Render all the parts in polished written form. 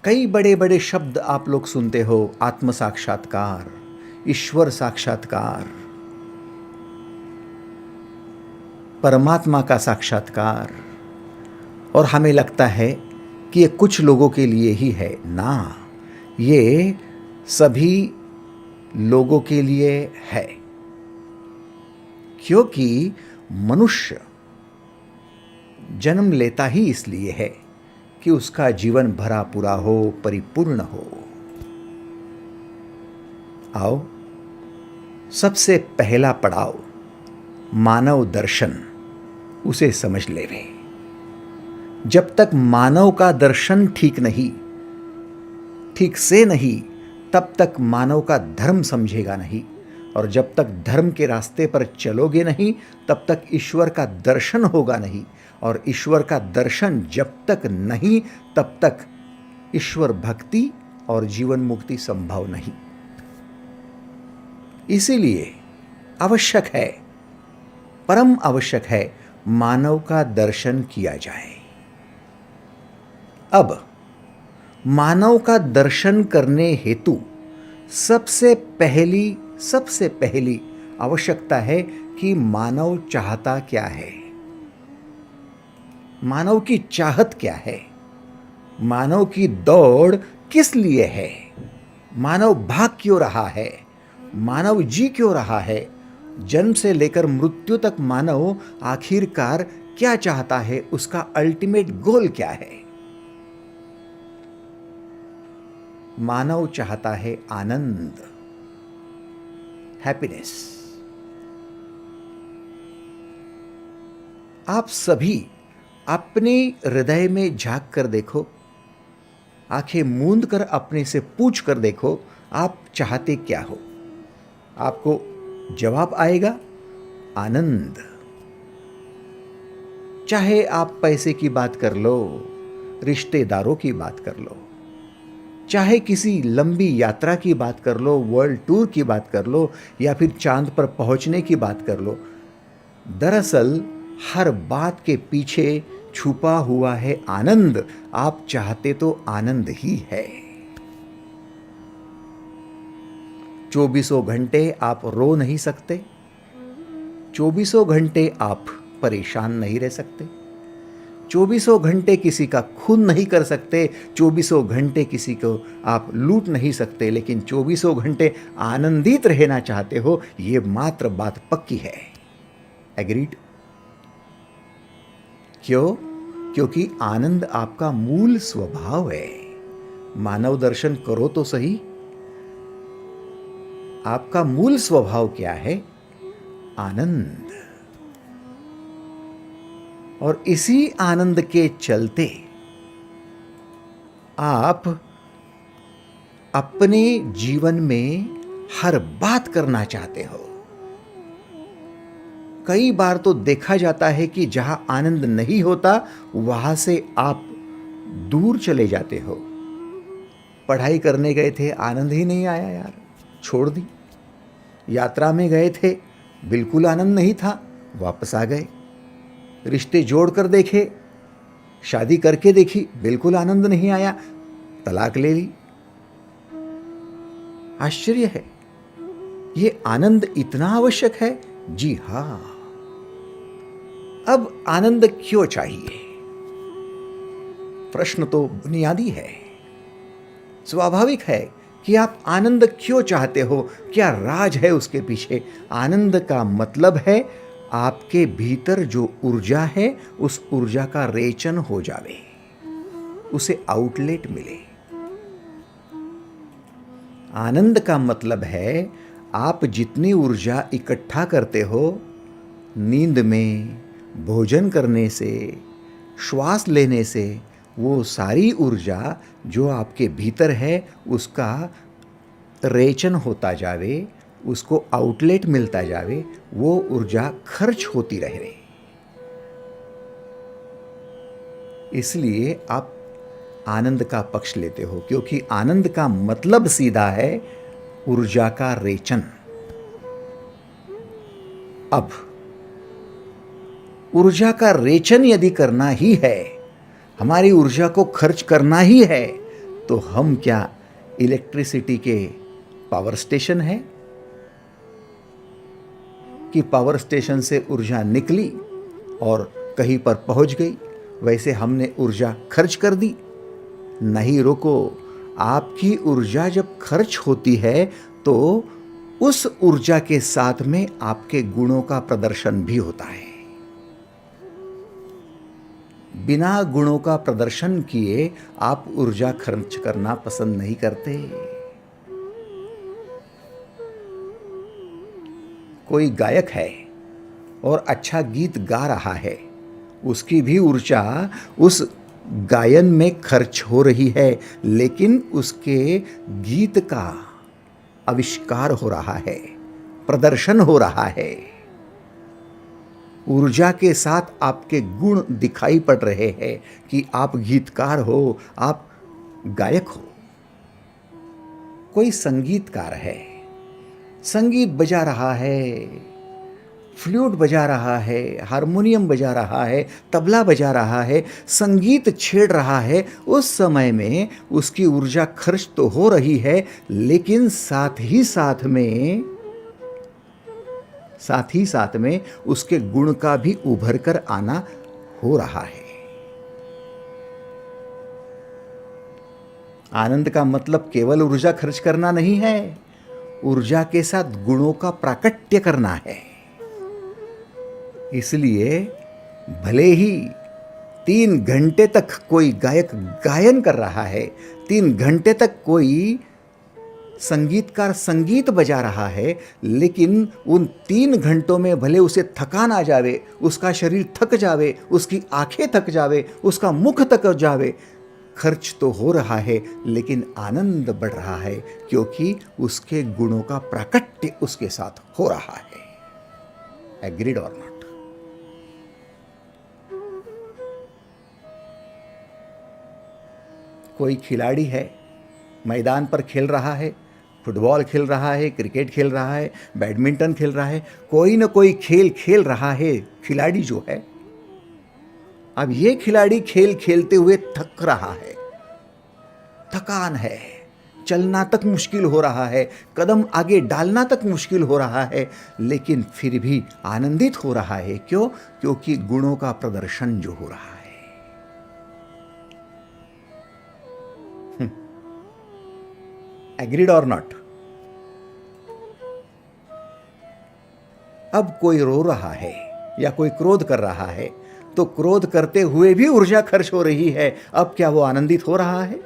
कई बड़े बड़े शब्द आप लोग सुनते हो, आत्म साक्षात्कार, ईश्वर साक्षात्कार, परमात्मा का साक्षात्कार। और हमें लगता है कि ये कुछ लोगों के लिए ही है ना, ये सभी लोगों के लिए है। क्योंकि मनुष्य जन्म लेता ही इसलिए है कि उसका जीवन भरा पूरा हो, परिपूर्ण हो। आओ, सबसे पहला पड़ाव मानव दर्शन, उसे समझ लेवे। जब तक मानव का दर्शन ठीक से नहीं, तब तक मानव का धर्म समझेगा नहीं। और जब तक धर्म के रास्ते पर चलोगे नहीं, तब तक ईश्वर का दर्शन होगा नहीं। और ईश्वर का दर्शन जब तक नहीं, तब तक ईश्वर भक्ति और जीवन मुक्ति संभव नहीं। इसीलिए आवश्यक है, परम आवश्यक है, मानव का दर्शन किया जाए। अब मानव का दर्शन करने हेतु सबसे पहली आवश्यकता है कि मानव चाहता क्या है, मानव की चाहत क्या है, मानव की दौड़ किस लिए है, मानव भाग क्यों रहा है, मानव जी क्यों रहा है। जन्म से लेकर मृत्यु तक मानव आखिरकार क्या चाहता है, उसका अल्टीमेट गोल क्या है। मानव चाहता है आनंद, हैप्पीनेस। आप सभी अपने हृदय में झांक कर देखो, आंखें मूंद कर अपने से पूछ कर देखो, आप चाहते क्या हो। आपको जवाब आएगा आनंद। चाहे आप पैसे की बात कर लो, रिश्तेदारों की बात कर लो, चाहे किसी लंबी यात्रा की बात कर लो, वर्ल्ड टूर की बात कर लो, या फिर चांद पर पहुंचने की बात कर लो। दरअसल हर बात के पीछे छुपा हुआ है आनंद। आप चाहते तो आनंद ही है। 24 घंटे आप रो नहीं सकते, 24 घंटे आप परेशान नहीं रह सकते, 24 घंटे किसी का खून नहीं कर सकते, 24 घंटे किसी को आप लूट नहीं सकते, लेकिन 24 घंटे आनंदित रहना चाहते हो, ये मात्र बात पक्की है। एग्रीड? क्यों? क्योंकि आनंद आपका मूल स्वभाव है। मानव दर्शन करो तो सही, आपका मूल स्वभाव क्या है? आनंद। और इसी आनंद के चलते आप अपने जीवन में हर बात करना चाहते हो। कई बार तो देखा जाता है कि जहां आनंद नहीं होता, वहां से आप दूर चले जाते हो। पढ़ाई करने गए थे, आनंद ही नहीं आया यार, छोड़ दी। यात्रा में गए थे, बिल्कुल आनंद नहीं था, वापस आ गए। रिश्ते जोड़ कर देखे, शादी करके देखी, बिल्कुल आनंद नहीं आया, तलाक ले ली। आश्चर्य है, ये आनंद इतना आवश्यक है? जी हां। अब आनंद क्यों चाहिए? प्रश्न तो बुनियादी है। स्वाभाविक है कि आप आनंद क्यों चाहते हो, क्या राज है उसके पीछे। आनंद का मतलब है आपके भीतर जो ऊर्जा है, उस ऊर्जा का रेचन हो जावे, उसे आउटलेट मिले। आनंद का मतलब है आप जितनी ऊर्जा इकट्ठा करते हो, नींद में, भोजन करने से, श्वास लेने से, वो सारी ऊर्जा जो आपके भीतर है, उसका रेचन होता जावे, उसको आउटलेट मिलता जावे, वो ऊर्जा खर्च होती रहे। इसलिए आप आनंद का पक्ष लेते हो, क्योंकि आनंद का मतलब सीधा है ऊर्जा का रेचन। अब ऊर्जा का रेचन यदि करना ही है, हमारी ऊर्जा को खर्च करना ही है, तो हम क्या इलेक्ट्रिसिटी के पावर स्टेशन हैं कि पावर स्टेशन से ऊर्जा निकली और कहीं पर पहुंच गई, वैसे हमने ऊर्जा खर्च कर दी? नहीं, रुको। आपकी ऊर्जा जब खर्च होती है तो उस ऊर्जा के साथ में आपके गुणों का प्रदर्शन भी होता है। बिना गुणों का प्रदर्शन किए आप ऊर्जा खर्च करना पसंद नहीं करते। कोई गायक है और अच्छा गीत गा रहा है, उसकी भी ऊर्जा उस गायन में खर्च हो रही है, लेकिन उसके गीत का आविष्कार हो रहा है, प्रदर्शन हो रहा है। ऊर्जा के साथ आपके गुण दिखाई पड़ रहे हैं कि आप गीतकार हो, आप गायक हो। कोई संगीतकार है, संगीत बजा रहा है, फ्लूट बजा रहा है, हारमोनियम बजा रहा है, तबला बजा रहा है, संगीत छेड़ रहा है। उस समय में उसकी ऊर्जा खर्च तो हो रही है, लेकिन साथ ही साथ में उसके गुण का भी उभर कर आना हो रहा है। आनंद का मतलब केवल ऊर्जा खर्च करना नहीं है, ऊर्जा के साथ गुणों का प्राकट्य करना है। इसलिए भले ही 3 घंटे तक कोई गायक गायन कर रहा है, 3 घंटे तक कोई संगीतकार संगीत बजा रहा है, लेकिन उन 3 घंटों में भले उसे थकान आ जावे, उसका शरीर थक जावे, उसकी आंखें थक जावे, उसका मुख थक जावे, खर्च तो हो रहा है, लेकिन आनंद बढ़ रहा है, क्योंकि उसके गुणों का प्राकट्य उसके साथ हो रहा है। एग्रीड और नॉट? कोई खिलाड़ी है, मैदान पर खेल रहा है, फुटबॉल खेल रहा है, क्रिकेट खेल रहा है, बैडमिंटन खेल रहा है, कोई ना कोई खेल खेल रहा है खिलाड़ी जो है। अब ये खिलाड़ी खेल खेलते हुए थक रहा है, थकान है, चलना तक मुश्किल हो रहा है, कदम आगे डालना तक मुश्किल हो रहा है, लेकिन फिर भी आनंदित हो रहा है। क्यों? क्योंकि गुणों का प्रदर्शन जो हो रहा है। एग्रीड और नॉट? अब कोई रो रहा है या कोई क्रोध कर रहा है, तो क्रोध करते हुए भी ऊर्जा खर्च हो रही है। अब क्या वो आनंदित हो रहा है?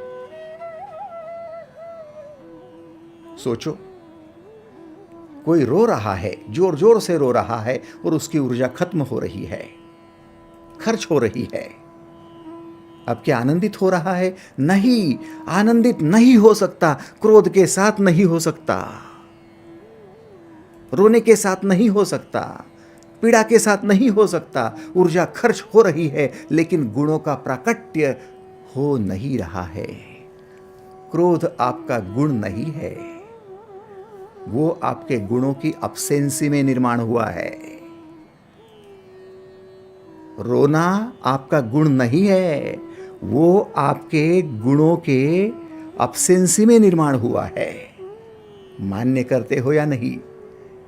सोचो। कोई रो रहा है, जोर जोर से रो रहा है, और उसकी ऊर्जा खत्म हो रही है, खर्च हो रही है। अब क्या आनंदित हो रहा है? नहीं, आनंदित नहीं हो सकता। क्रोध के साथ नहीं हो सकता, रोने के साथ नहीं हो सकता, पीड़ा के साथ नहीं हो सकता। ऊर्जा खर्च हो रही है, लेकिन गुणों का प्राकट्य हो नहीं रहा है। क्रोध आपका गुण नहीं है, वो आपके गुणों की अब्सेंसी में निर्माण हुआ है। रोना आपका गुण नहीं है, वो आपके गुणों के अब्सेंसी में निर्माण हुआ है। मान्य करते हो या नहीं?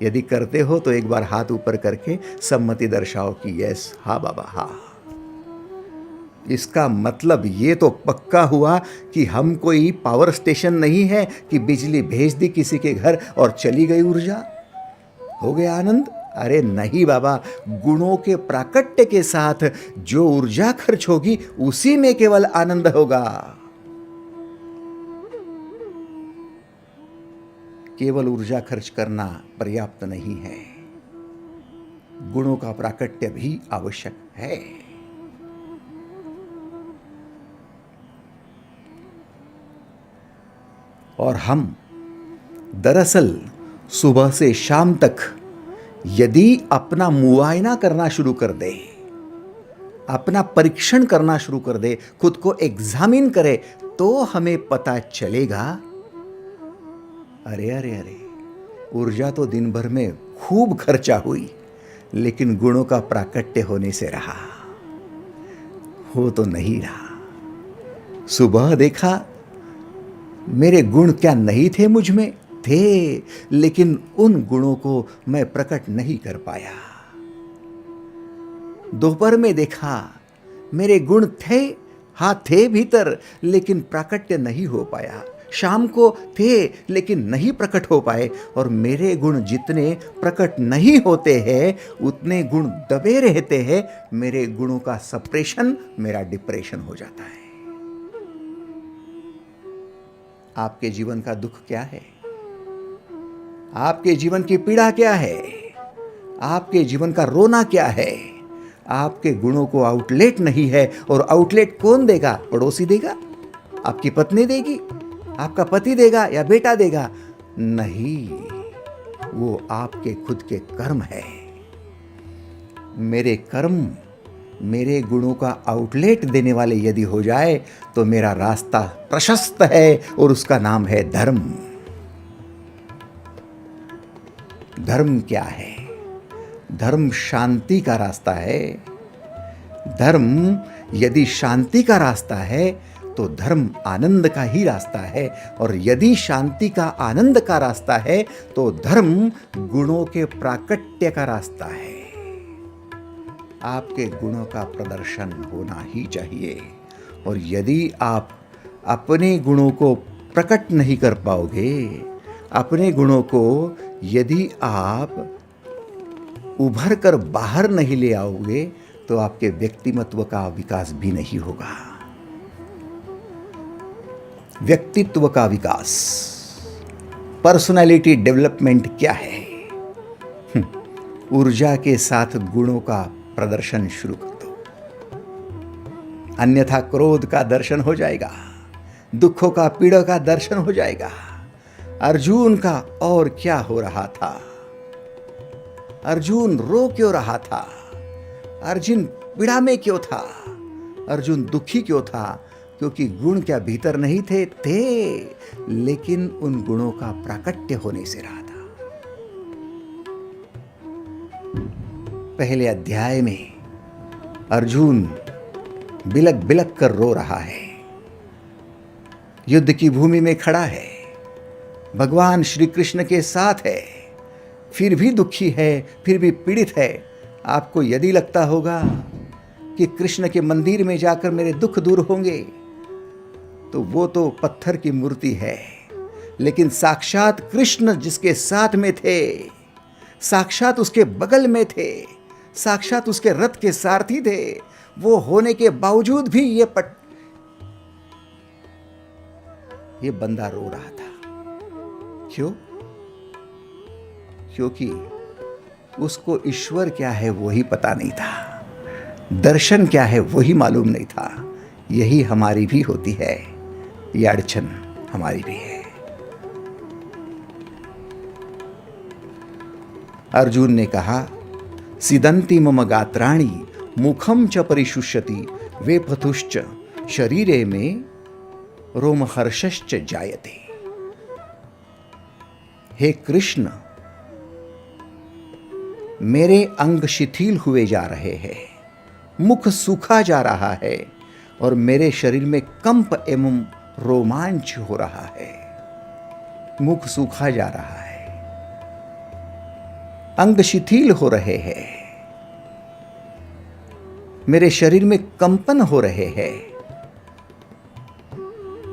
यदि करते हो तो एक बार हाथ ऊपर करके सम्मति दर्शाओ कि यस, हाँ बाबा, हाँ। इसका मतलब ये तो पक्का हुआ कि हम कोई पावर स्टेशन नहीं है कि बिजली भेज दी किसी के घर और चली गई ऊर्जा, हो गया आनंद। अरे नहीं बाबा, गुणों के प्राकट्य के साथ जो ऊर्जा खर्च होगी उसी में केवल आनंद होगा। केवल ऊर्जा खर्च करना पर्याप्त नहीं है, गुणों का प्राकट्य भी आवश्यक है। और हम दरअसल सुबह से शाम तक यदि अपना मुआयना करना शुरू कर दे, अपना परीक्षण करना शुरू कर दे, खुद को एग्जामिन करे, तो हमें पता चलेगा अरे अरे अरे, ऊर्जा तो दिन भर में खूब खर्चा हुई, लेकिन गुणों का प्राकट्य होने से रहा, हो तो नहीं रहा। सुबह देखा मेरे गुण क्या नहीं थे मुझ में? थे, लेकिन उन गुणों को मैं प्रकट नहीं कर पाया। दोपहर में देखा, मेरे गुण थे, हाँ थे भीतर, लेकिन प्राकट्य नहीं हो पाया। शाम को थे, लेकिन नहीं प्रकट हो पाए। और मेरे गुण जितने प्रकट नहीं होते हैं, उतने गुण दबे रहते हैं। मेरे गुणों का सप्रेशन मेरा डिप्रेशन हो जाता है। आपके जीवन का दुख क्या है? आपके जीवन की पीड़ा क्या है? आपके जीवन का रोना क्या है? आपके गुणों को आउटलेट नहीं है। और आउटलेट कौन देगा? पड़ोसी देगा? आपकी पत्नी देगी? आपका पति देगा या बेटा देगा? नहीं, वो आपके खुद के कर्म है। मेरे कर्म मेरे गुणों का आउटलेट देने वाले यदि हो जाए तो मेरा रास्ता प्रशस्त है, और उसका नाम है धर्म। धर्म क्या है? धर्म शांति का रास्ता है। धर्म यदि शांति का रास्ता है तो धर्म आनंद का ही रास्ता है। और यदि शांति का आनंद का रास्ता है तो धर्म गुणों के प्राकट्य का रास्ता है। आपके गुणों का प्रदर्शन होना ही चाहिए। और यदि आप अपने गुणों को प्रकट नहीं कर पाओगे, अपने गुणों को यदि आप उभर कर बाहर नहीं ले आओगे, तो आपके व्यक्तिमत्व का विकास भी नहीं होगा। व्यक्तित्व का विकास, पर्सनालिटी डेवलपमेंट क्या है? ऊर्जा के साथ गुणों का प्रदर्शन शुरू कर दो, अन्यथा क्रोध का दर्शन हो जाएगा, दुखों का पीड़ा का दर्शन हो जाएगा। अर्जुन का और क्या हो रहा था? अर्जुन रो क्यों रहा था? अर्जुन पीड़ा में क्यों था? अर्जुन दुखी क्यों था? क्योंकि गुण क्या भीतर नहीं थे? थे, लेकिन उन गुणों का प्राकट्य होने से रहा था। पहले अध्याय में अर्जुन बिलक बिलक कर रो रहा है, युद्ध की भूमि में खड़ा है, भगवान श्री कृष्ण के साथ है, फिर भी दुखी है, फिर भी पीड़ित है। आपको यदि लगता होगा कि कृष्ण के मंदिर में जाकर मेरे दुख दूर होंगे, तो वो तो पत्थर की मूर्ति है। लेकिन साक्षात कृष्ण जिसके साथ में थे, साक्षात उसके बगल में थे, साक्षात उसके रथ के सारथी थे, वो होने के बावजूद भी ये बंदा रो रहा था। क्यों? क्योंकि उसको ईश्वर क्या है वो ही पता नहीं था, दर्शन क्या है वो ही मालूम नहीं था। यही हमारी भी होती है, ये अड़चन हमारी भी है। अर्जुन ने कहा, सिदंती मम गात्राणि मुखम च परिशुष्यति वेपथुश्च शरीरे में रोमहर्षश्च जायते। हे कृष्ण, मेरे अंग शिथिल हुए जा रहे हैं, मुख सूखा जा रहा है, और मेरे शरीर में कंप एवं रोमांच हो रहा है। मुख सूखा जा रहा है, अंग शिथिल हो रहे हैं, मेरे शरीर में कंपन हो रहे हैं,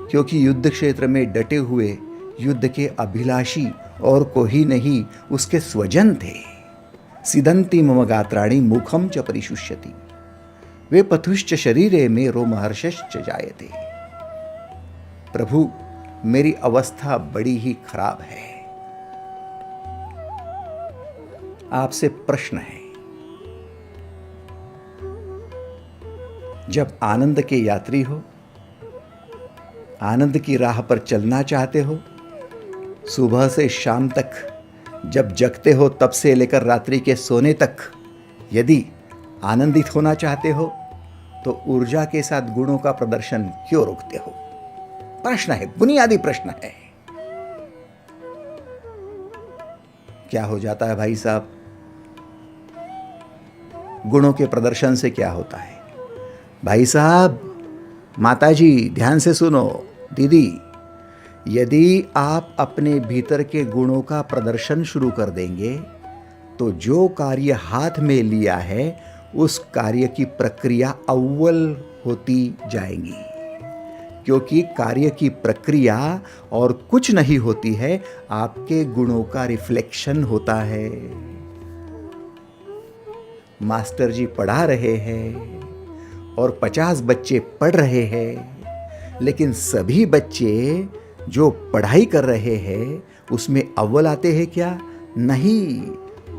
क्योंकि युद्ध क्षेत्र में डटे हुए युद्ध के अभिलाषी और कोई नहीं, उसके स्वजन थे। सिदंती मम गात्राणि मुखम च परिशुष्यति वे पथुश्च शरीरे में रोमहर्षश्च जायते। प्रभु, मेरी अवस्था बड़ी ही खराब है। आपसे प्रश्न है, जब आनंद के यात्री हो, आनंद की राह पर चलना चाहते हो, सुबह से शाम तक, जब जगते हो तब से लेकर रात्रि के सोने तक, यदि आनंदित होना चाहते हो, तो ऊर्जा के साथ गुणों का प्रदर्शन क्यों रोकते हो? प्रश्न है, बुनियादी प्रश्न है। क्या हो जाता है भाई साहब? गुणों के प्रदर्शन से क्या होता है? भाई साहब, माताजी ध्यान से सुनो, दीदी, यदि आप अपने भीतर के गुणों का प्रदर्शन शुरू कर देंगे तो जो कार्य हाथ में लिया है उस कार्य की प्रक्रिया अव्वल होती जाएंगी, क्योंकि कार्य की प्रक्रिया और कुछ नहीं होती है, आपके गुणों का रिफ्लेक्शन होता है। मास्टर जी पढ़ा रहे हैं और 50 बच्चे पढ़ रहे हैं, लेकिन सभी बच्चे जो पढ़ाई कर रहे हैं उसमें अव्वल आते हैं क्या? नहीं,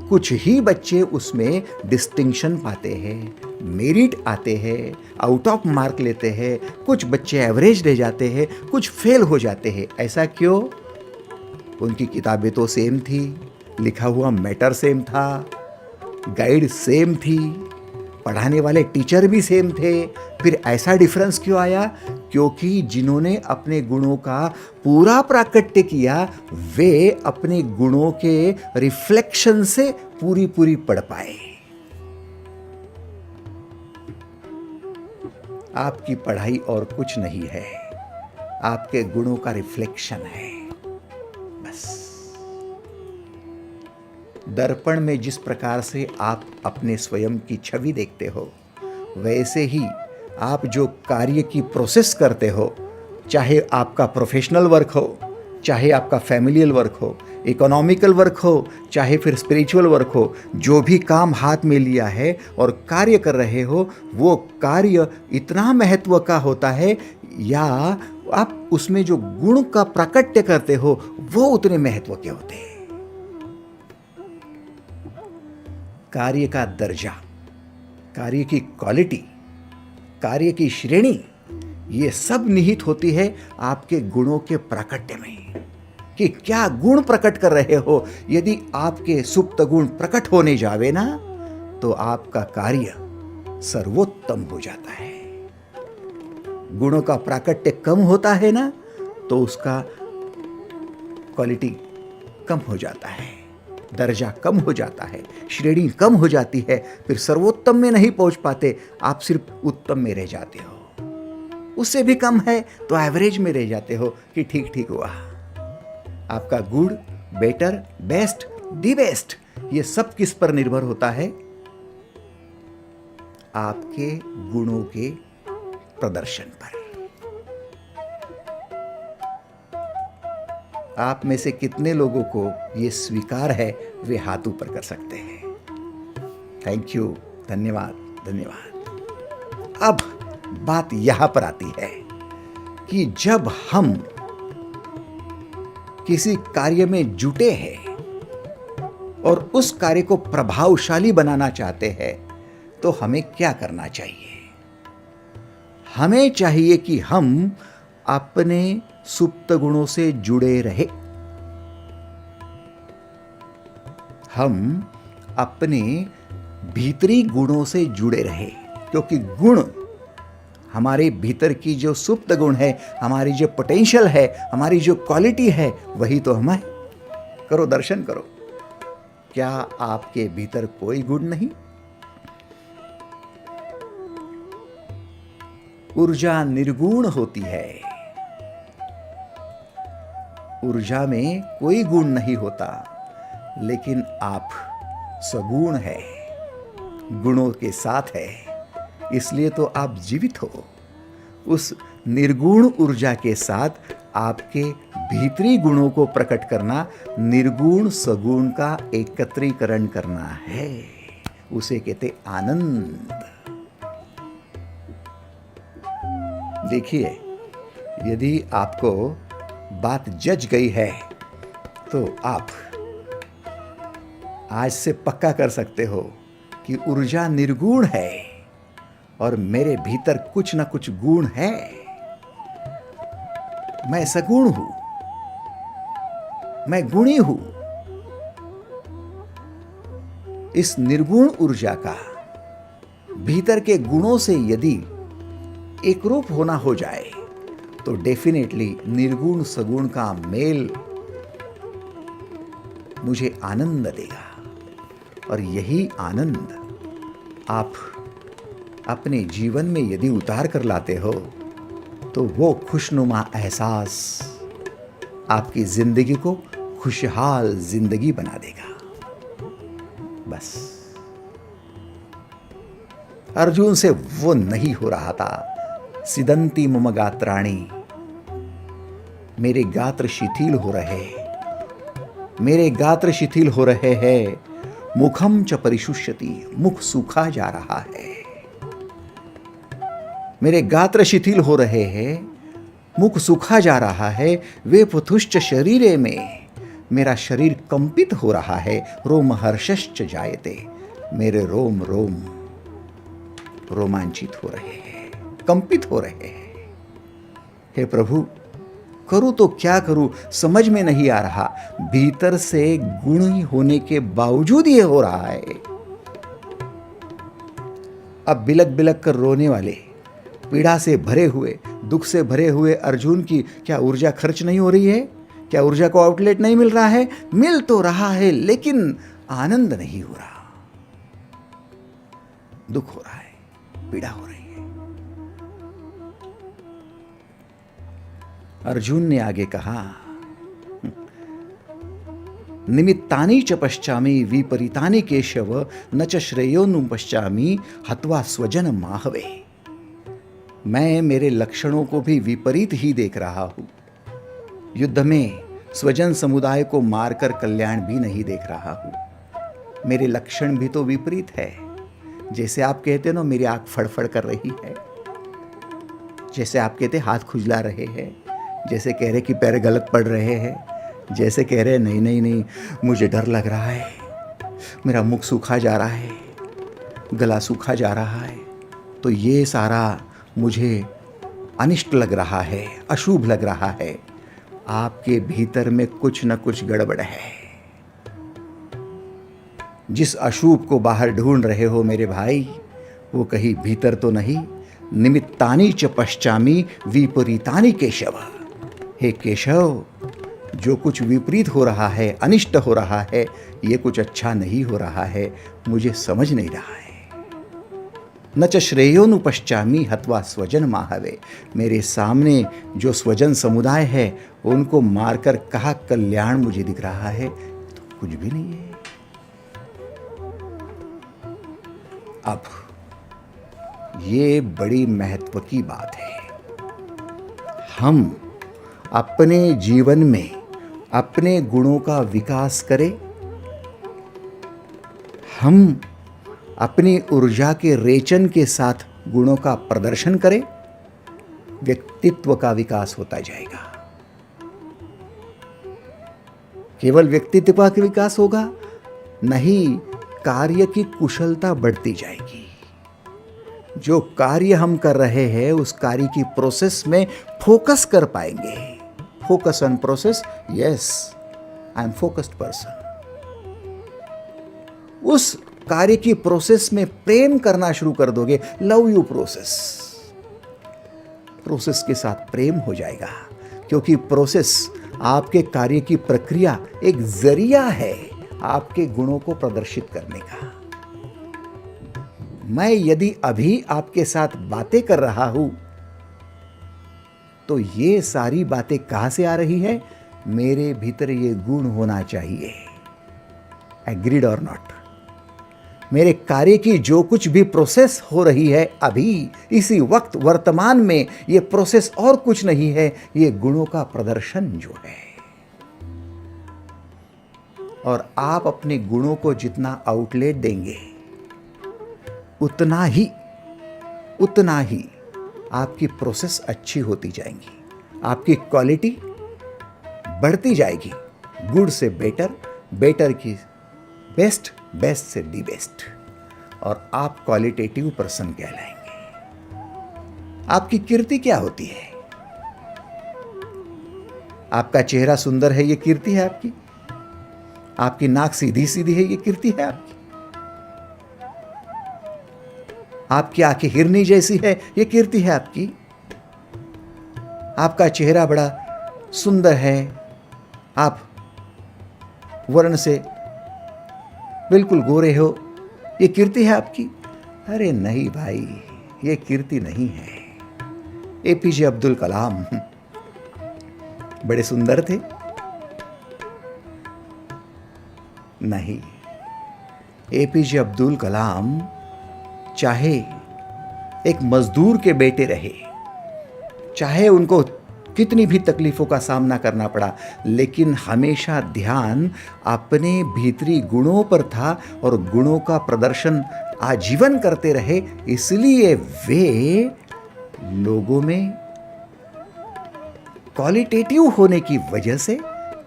कुछ ही बच्चे उसमें डिस्टिंक्शन पाते हैं, मेरिट आते हैं, आउट ऑफ मार्क लेते हैं, कुछ बच्चे एवरेज ले जाते हैं, कुछ फेल हो जाते हैं। ऐसा क्यों? उनकी किताबें तो सेम थी, लिखा हुआ मैटर सेम था, गाइड सेम थी, पढ़ाने वाले टीचर भी सेम थे, फिर ऐसा डिफरेंस क्यों आया? क्योंकि जिन्होंने अपने गुणों का पूरा प्राकट्य किया वे अपने गुणों के रिफ्लेक्शन से पूरी पूरी पढ़ पाए। आपकी पढ़ाई और कुछ नहीं है, आपके गुणों का रिफ्लेक्शन है बस। दर्पण में जिस प्रकार से आप अपने स्वयं की छवि देखते हो, वैसे ही आप जो कार्य की प्रोसेस करते हो, चाहे आपका प्रोफेशनल वर्क हो, चाहे आपका फैमिलियल वर्क हो, इकोनॉमिकल वर्क हो, चाहे फिर स्पिरिचुअल वर्क हो, जो भी काम हाथ में लिया है और कार्य कर रहे हो, वो कार्य इतना महत्व का होता है या आप उसमें जो गुण का प्राकट्य करते हो वो उतने महत्व के होते हैं। कार्य का दर्जा, कार्य की क्वालिटी, कार्य की श्रेणी, ये सब निहित होती है आपके गुणों के प्राकट्य में कि क्या गुण प्रकट कर रहे हो। यदि आपके सुप्त गुण प्रकट होने जावे ना तो आपका कार्य सर्वोत्तम हो जाता है। गुणों का प्राकट्य कम होता है ना तो उसका क्वालिटी कम हो जाता है, दर्जा कम हो जाता है, श्रेणी कम हो जाती है, फिर सर्वोत्तम में नहीं पहुंच पाते, आप सिर्फ उत्तम में रह जाते हो। उससे भी कम है तो एवरेज में रह जाते हो कि ठीक ठीक हुआ। आपका good, better, best, the best, ये सब किस पर निर्भर होता है? आपके गुणों के प्रदर्शन पर। आप में से कितने लोगों को ये स्वीकार है वे हाथ ऊपर कर सकते हैं? थैंक यू, धन्यवाद धन्यवाद। अब बात यहां पर आती है कि जब हम किसी कार्य में जुटे हैं और उस कार्य को प्रभावशाली बनाना चाहते हैं तो हमें क्या करना चाहिए? हमें चाहिए कि हम अपने सुप्त गुणों से जुड़े रहे। हम अपने भीतरी गुणों से जुड़े रहे, क्योंकि गुण हमारे भीतर की जो सुप्त गुण है, हमारी जो पोटेंशियल है, हमारी जो क्वालिटी है, वही तो हम है। करो दर्शन करो, क्या आपके भीतर कोई गुण नहीं? ऊर्जा निर्गुण होती है, ऊर्जा में कोई गुण नहीं होता, लेकिन आप सगुण है, गुणों के साथ है, इसलिए तो आप जीवित हो। उस निर्गुण ऊर्जा के साथ आपके भीतरी गुणों को प्रकट करना, निर्गुण सगुण का एकत्रीकरण करना है, उसे कहते आनंद। देखिए, यदि आपको बात जच गई है तो आप आज से पक्का कर सकते हो कि ऊर्जा निर्गुण है और मेरे भीतर कुछ ना कुछ गुण है। मैं सगुण हूं, मैं गुणी हूं। इस निर्गुण ऊर्जा का भीतर के गुणों से यदि एक रूप होना हो जाए तो डेफिनेटली निर्गुण सगुण का मेल मुझे आनंद देगा, और यही आनंद आप अपने जीवन में यदि उतार कर लाते हो तो वो खुशनुमा एहसास आपकी जिंदगी को खुशहाल जिंदगी बना देगा। बस अर्जुन से वो नहीं हो रहा था। सिदंती मम गात्राणि, मेरे गात्र शिथिल हो रहे, मेरे गात्र शिथिल हो रहे हैं। मुखम च परिशुष्यति, मुख सूखा जा रहा है। मेरे गात्र शिथिल हो रहे हैं, मुख सूखा जा रहा है। वे पुथुश्च शरीरे में, मेरा शरीर कंपित हो रहा है। रोम हर्षश्च जायते, मेरे रोम रोम रोमांचित हो रहे हैं, कंपित हो रहे हैं। हे प्रभु, करूं तो क्या करूं, समझ में नहीं आ रहा। भीतर से गुणी होने के बावजूद ये हो रहा है। अब बिलक बिलक कर रोने वाले, पीड़ा से भरे हुए, दुख से भरे हुए अर्जुन की क्या ऊर्जा खर्च नहीं हो रही है? क्या ऊर्जा को आउटलेट नहीं मिल रहा है? मिल तो रहा है, लेकिन आनंद नहीं हो रहा। दुख हो रहा है, पीड़ा हो रही है। अर्जुन ने आगे कहा, निमित्तानि च पश्चामि विपरीतानि केशव, न च श्रेयोनुपश्चामि हत्वा स्वजन माहवे। मैं मेरे लक्षणों को भी विपरीत ही देख रहा हूं। युद्ध में स्वजन समुदाय को मारकर कल्याण भी नहीं देख रहा हूं। मेरे लक्षण भी तो विपरीत है। जैसे आप कहते हो ना, मेरी आंख फड़फड़ कर रही है, जैसे आप कहते हाथ खुजला रहे हैं, जैसे कह रहे कि पैर गलत पड़ रहे हैं, जैसे कह रहे नहीं नहीं नहीं मुझे डर लग रहा है, मेरा मुख सूखा जा रहा है, गला सूखा जा रहा है, तो ये सारा मुझे अनिष्ट लग रहा है, अशुभ लग रहा है। आपके भीतर में कुछ न कुछ गड़बड़ है। जिस अशुभ को बाहर ढूंढ रहे हो मेरे भाई, वो कहीं भीतर तो नहीं। निमित्तानि च पश्चामि विपरीतानि केशव। हे केशव, जो कुछ विपरीत हो रहा है, अनिष्ट हो रहा है, ये कुछ अच्छा नहीं हो रहा है, मुझे समझ नहीं रहा है। न च श्रेयोनुपश्चामि हत्वा स्वजन माहवे। मेरे सामने जो स्वजन समुदाय है, उनको मारकर कहा कल्याण मुझे दिख रहा है, तो कुछ भी नहीं है। अब ये बड़ी महत्व की बात है। हम अपने जीवन में अपने गुणों का विकास करें, हम अपनी ऊर्जा के रेचन के साथ गुणों का प्रदर्शन करें, व्यक्तित्व का विकास होता जाएगा। केवल व्यक्तित्व का विकास होगा नहीं, कार्य की कुशलता बढ़ती जाएगी। जो कार्य हम कर रहे हैं, उस कार्य की प्रोसेस में फोकस कर पाएंगे। Focus on process, yes, I am focused person. उस कार्य की प्रोसेस में प्रेम करना शुरू कर दोगे, लव यू प्रोसेस। प्रोसेस के साथ प्रेम हो जाएगा, क्योंकि प्रोसेस आपके कार्य की प्रक्रिया एक जरिया है आपके गुणों को प्रदर्शित करने का। मैं यदि अभी आपके साथ बातें कर रहा हूं, तो ये सारी बातें कहां से आ रही है? मेरे भीतर ये गुण होना चाहिए। एग्रीड और नॉट? मेरे कार्य की जो कुछ भी प्रोसेस हो रही है अभी, इसी वक्त, वर्तमान में, ये प्रोसेस और कुछ नहीं है, ये गुणों का प्रदर्शन जो है। और आप अपने गुणों को जितना आउटलेट देंगे, उतना ही आपकी प्रोसेस अच्छी होती जाएंगी, आपकी क्वालिटी बढ़ती जाएगी। गुड से बेटर, बेटर की बेस्ट, बेस्ट से दी बेस्ट, और आप क्वालिटेटिव पर्सन कहलाएंगे। आपकी कीर्ति क्या होती है? आपका चेहरा सुंदर है, ये कीर्ति है आपकी। आपकी नाक सीधी सीधी है, ये कीर्ति है आपकी। आपकी आंखें हिरनी जैसी है, ये कीर्ति है आपकी। आपका चेहरा बड़ा सुंदर है, आप वर्ण से बिल्कुल गोरे हो, ये कीर्ति है आपकी। अरे नहीं भाई, ये कीर्ति नहीं है। एपीजे अब्दुल कलाम बड़े सुंदर थे, नहीं, एपीजे अब्दुल कलाम चाहे एक मजदूर के बेटे रहे, चाहे उनको कितनी भी तकलीफ़ों का सामना करना पड़ा, लेकिन हमेशा ध्यान अपने भीतरी गुणों पर था और गुणों का प्रदर्शन आजीवन करते रहे। इसलिए वे लोगों में क्वालिटेटिव होने की वजह से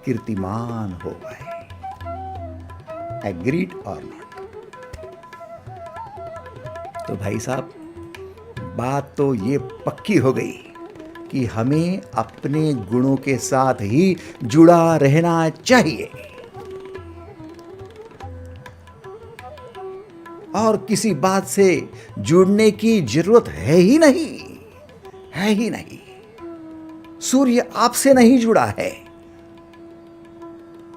कीर्तिमान हो गए। एग्रीड और नॉट? तो भाई साहब, बात तो ये पक्की हो गई कि हमें अपने गुणों के साथ ही जुड़ा रहना चाहिए और किसी बात से जुड़ने की जरूरत है ही नहीं। सूर्य आपसे नहीं जुड़ा है,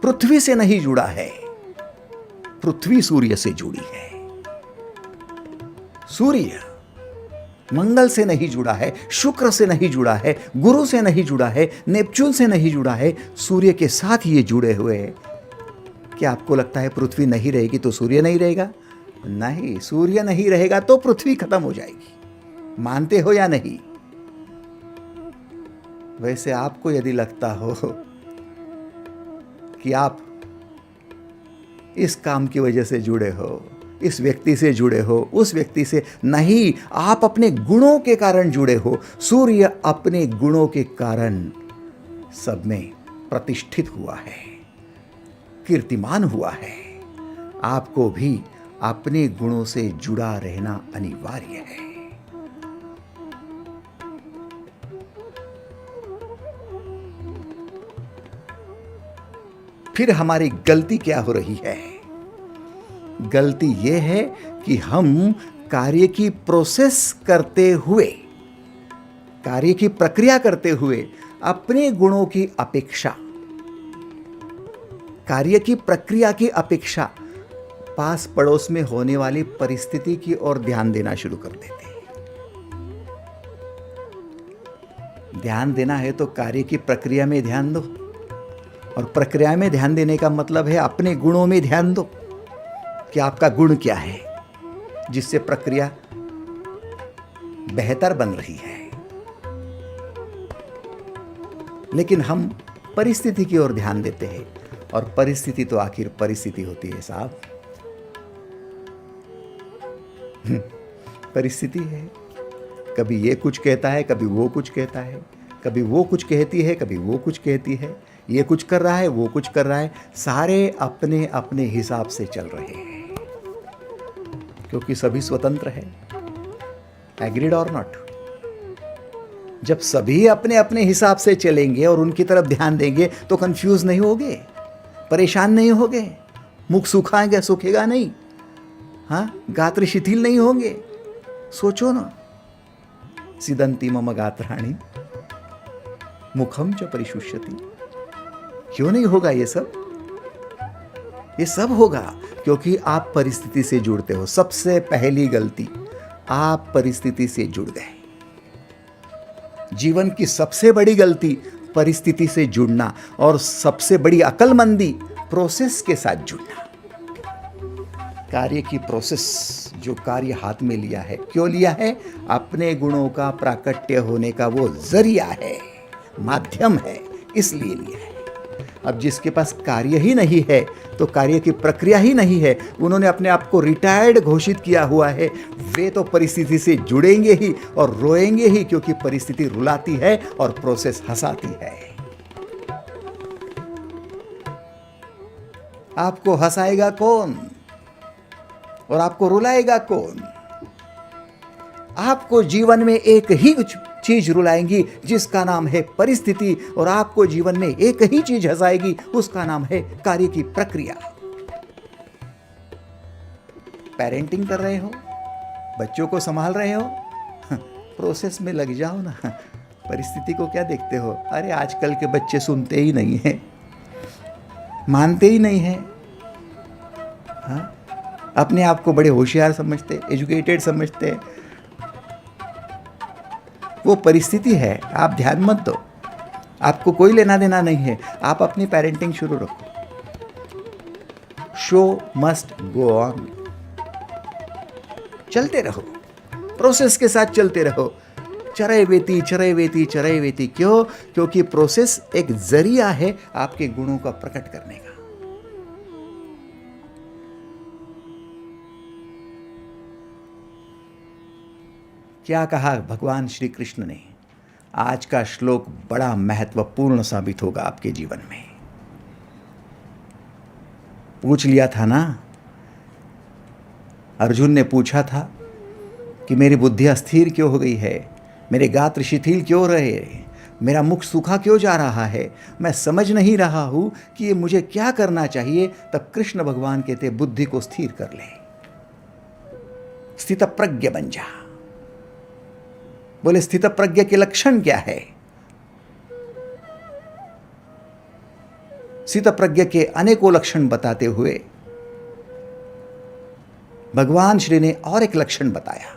पृथ्वी से नहीं जुड़ा है, पृथ्वी सूर्य से जुड़ी है। सूर्य मंगल से नहीं जुड़ा है, शुक्र से नहीं जुड़ा है, गुरु से नहीं जुड़ा है, नेपच्यून से नहीं जुड़ा है, सूर्य के साथ ये जुड़े हुए हैं। क्या आपको लगता है पृथ्वी नहीं रहेगी तो सूर्य नहीं रहेगा? नहीं, सूर्य नहीं रहेगा तो पृथ्वी खत्म हो जाएगी। मानते हो या नहीं? वैसे आपको यदि लगता हो कि आप इस काम की वजह से जुड़े हो, इस व्यक्ति से जुड़े हो, उस व्यक्ति से नहीं, आप अपने गुणों के कारण जुड़े हो। सूर्य अपने गुणों के कारण सब में प्रतिष्ठित हुआ है, कीर्तिमान हुआ है। आपको भी अपने गुणों से जुड़ा रहना अनिवार्य है। फिर हमारी गलती क्या हो रही है? गलती यह है कि हम कार्य की प्रोसेस करते हुए, कार्य की प्रक्रिया करते हुए अपने गुणों की अपेक्षा, कार्य की प्रक्रिया की अपेक्षा पास पड़ोस में होने वाली परिस्थिति की ओर ध्यान देना शुरू कर देते हैं। ध्यान देना है तो कार्य की प्रक्रिया में ध्यान दो, और प्रक्रिया में ध्यान देने का मतलब है अपने गुणों में ध्यान दो कि आपका गुण क्या है जिससे प्रक्रिया बेहतर बन रही है। लेकिन हम परिस्थिति की ओर ध्यान देते हैं, और परिस्थिति तो आखिर परिस्थिति होती है साहब। परिस्थिति है, कभी ये कुछ कहता है, कभी वो कुछ कहता है, कभी वो कुछ कहती है, कभी वो कुछ कहती है, ये कुछ कर रहा है, वो कुछ कर रहा है, सारे अपने अपने हिसाब से चल रहे हैं, क्योंकि सभी स्वतंत्र है। एग्रीड और नॉट? जब सभी अपने अपने हिसाब से चलेंगे और उनकी तरफ ध्यान देंगे तो कंफ्यूज नहीं होगे, परेशान नहीं होगे, मुख सूखाएगा, सूखेगा नहीं, हाँ, गात्र शिथिल नहीं होंगे। सोचो ना, सिदंती मम गात्राणि मुखम च परिशुष्यति। क्यों नहीं होगा ये सब? ये सब होगा क्योंकि आप परिस्थिति से जुड़ते हो। सबसे पहली गलती, आप परिस्थिति से जुड़ गए। जीवन की सबसे बड़ी गलती परिस्थिति से जुड़ना, और सबसे बड़ी अक्लमंदी प्रोसेस के साथ जुड़ना। कार्य की प्रोसेस, जो कार्य हाथ में लिया है, क्यों लिया है? अपने गुणों का प्राकट्य होने का वो जरिया है, माध्यम है, इसलिए लिया है। अब जिसके पास कार्य ही नहीं है, तो कार्य की प्रक्रिया ही नहीं है, उन्होंने अपने आप को रिटायर्ड घोषित किया हुआ है, वे तो परिस्थिति से जुड़ेंगे ही और रोएंगे ही, क्योंकि परिस्थिति रुलाती है और प्रोसेस हंसाती है। आपको हंसाएगा कौन और आपको रुलाएगा कौन? आपको जीवन में एक ही चीज रुलाएंगी जिसका नाम है परिस्थिति, और आपको जीवन में एक ही चीज हंसाएगी, उसका नाम है कार्य की प्रक्रिया। पेरेंटिंग कर रहे हो, बच्चों को संभाल रहे हो, प्रोसेस में लग जाओ ना। परिस्थिति को क्या देखते हो? अरे आजकल के बच्चे सुनते ही नहीं हैं, मानते ही नहीं हैं, हाँ? अपने आप को बड़े होशियार समझते, एजुकेटेड समझते। वो परिस्थिति है, आप ध्यान मत दो, आपको कोई लेना देना नहीं है। आप अपनी पेरेंटिंग शुरू रखो, शो मस्ट गो ऑन। चलते रहो, प्रोसेस के साथ चलते रहो। चरैवेति चरैवेति चरैवेति। क्यों? क्योंकि प्रोसेस एक जरिया है आपके गुणों का प्रकट करने का। क्या कहा भगवान श्री कृष्ण ने? आज का श्लोक बड़ा महत्वपूर्ण साबित होगा आपके जीवन में। पूछ लिया था ना, अर्जुन ने पूछा था कि मेरी बुद्धि अस्थिर क्यों हो गई है, मेरे गात्र शिथिल क्यों रहे, मेरा मुख सूखा क्यों जा रहा है, मैं समझ नहीं रहा हूं कि ये मुझे क्या करना चाहिए। तब कृष्ण भगवान कहते बुद्धि को स्थिर कर ले, स्थित प्रज्ञ बन जा। बोले स्थित प्रज्ञ के लक्षण क्या है? स्थित प्रज्ञ के अनेकों लक्षण बताते हुए भगवान श्री ने और एक लक्षण बताया।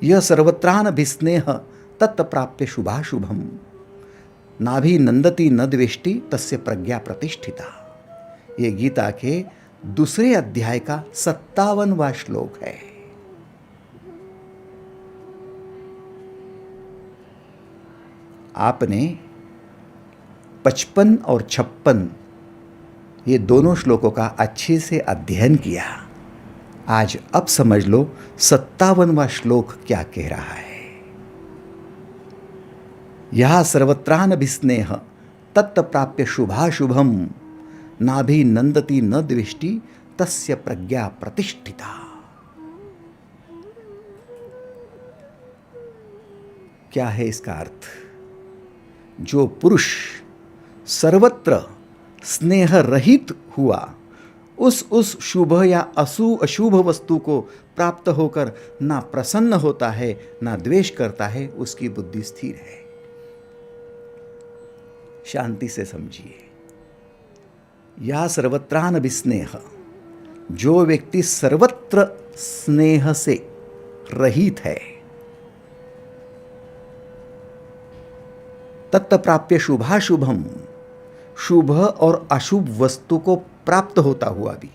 यह सर्वत्रानभिस्नेह तत् प्राप्य शुभाशुभम नाभि नंदति न द्वेष्टि तस्य प्रज्ञा प्रतिष्ठिता। यह गीता के दूसरे अध्याय का 57वां श्लोक है। आपने 55 और 56 ये दोनों श्लोकों का अच्छे से अध्ययन किया। आज अब समझ लो 57वां श्लोक क्या कह रहा है। यह सर्वत्रानभिस्नेह तत् प्राप्य शुभाशुभम नाभि नंदति न द्वेष्टि तस्य प्रज्ञा प्रतिष्ठिता। क्या है इसका अर्थ? जो पुरुष सर्वत्र स्नेह रहित हुआ, उस शुभ या अशुभ वस्तु को प्राप्त होकर ना प्रसन्न होता है ना द्वेष करता है, उसकी बुद्धि स्थिर है। शांति से समझिए। या सर्वत्रानभिस्नेह, जो व्यक्ति सर्वत्र स्नेह से रहित है, तत् प्राप्य शुभाशुभम, शुभ और अशुभ वस्तु को प्राप्त होता हुआ भी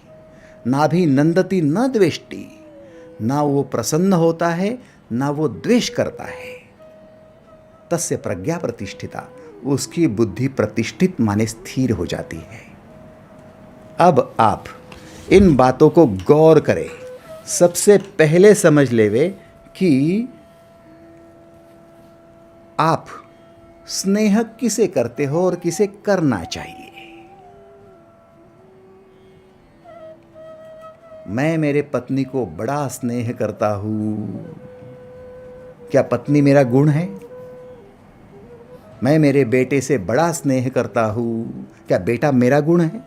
नाभि नंदति न द्वेष्टि, ना वो प्रसन्न होता है ना वो द्वेष करता है। तस्य प्रज्ञा प्रतिष्ठिता, उसकी बुद्धि प्रतिष्ठित माने स्थिर हो जाती है। अब आप इन बातों को गौर करें। सबसे पहले समझ लेवे कि आप स्नेह किसे करते हो और किसे करना चाहिए। मैं मेरे पत्नी को बड़ा स्नेह करता हूं। क्या पत्नी मेरा गुण है? मैं मेरे बेटे से बड़ा स्नेह करता हूं। क्या बेटा मेरा गुण है?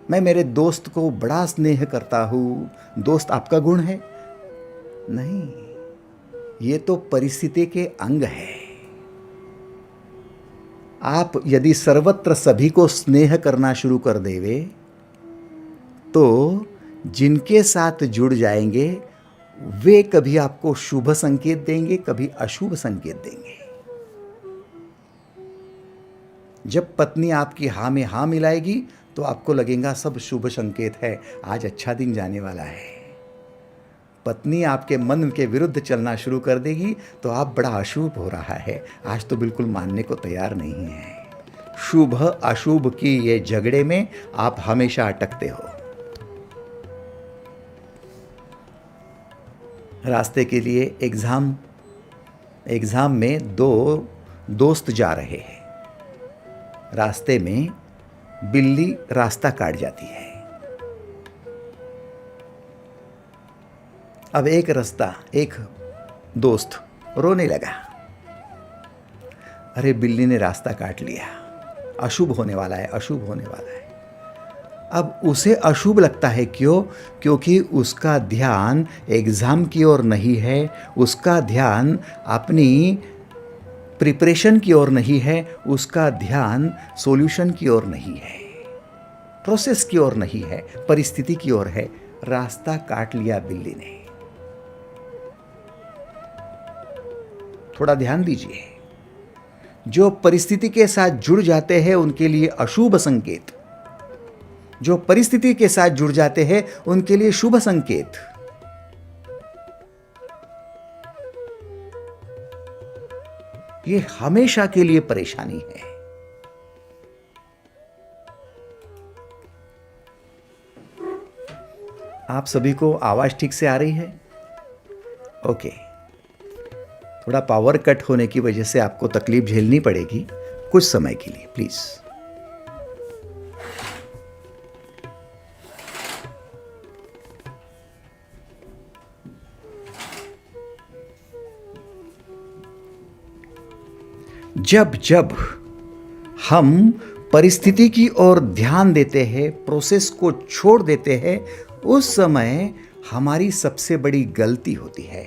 मैं मेरे दोस्त को बड़ा स्नेह करता हूं। दोस्त आपका गुण है? नहीं, ये तो परिस्थिति के अंग है। आप यदि सर्वत्र सभी को स्नेह करना शुरू कर देवे तो जिनके साथ जुड़ जाएंगे वे कभी आपको शुभ संकेत देंगे, कभी अशुभ संकेत देंगे। जब पत्नी आपकी हाँ में हाँ मिलाएगी तो आपको लगेगा सब शुभ संकेत है, आज अच्छा दिन जाने वाला है। पत्नी आपके मन के विरुद्ध चलना शुरू कर देगी तो आप बड़ा अशुभ हो रहा है, आज तो बिल्कुल मानने को तैयार नहीं है। शुभ अशुभ की ये झगड़े में आप हमेशा अटकते हो। रास्ते के लिए एग्जाम में दो दोस्त जा रहे हैं। रास्ते में बिल्ली रास्ता काट जाती है। अब एक दोस्त रोने लगा, अरे बिल्ली ने रास्ता काट लिया, अशुभ होने वाला है, अशुभ होने वाला है। अब उसे अशुभ लगता है। क्यों? क्योंकि उसका ध्यान एग्जाम की ओर नहीं है, उसका ध्यान अपनी प्रिपरेशन की ओर नहीं है, उसका ध्यान सॉल्यूशन की ओर नहीं है, प्रोसेस की ओर नहीं है, परिस्थिति की ओर है। रास्ता काट लिया बिल्ली ने। थोड़ा ध्यान दीजिए, जो परिस्थिति के साथ जुड़ जाते हैं उनके लिए अशुभ संकेत जो परिस्थिति के साथ जुड़ जाते हैं उनके लिए शुभ संकेत। ये हमेशा के लिए परेशानी है। आप सभी को आवाज ठीक से आ रही है? ओके। थोड़ा पावर कट होने की वजह से आपको तकलीफ झेलनी पड़ेगी कुछ समय के लिए, प्लीज। जब जब हम परिस्थिति की ओर ध्यान देते हैं, प्रोसेस को छोड़ देते हैं, उस समय हमारी सबसे बड़ी गलती होती है।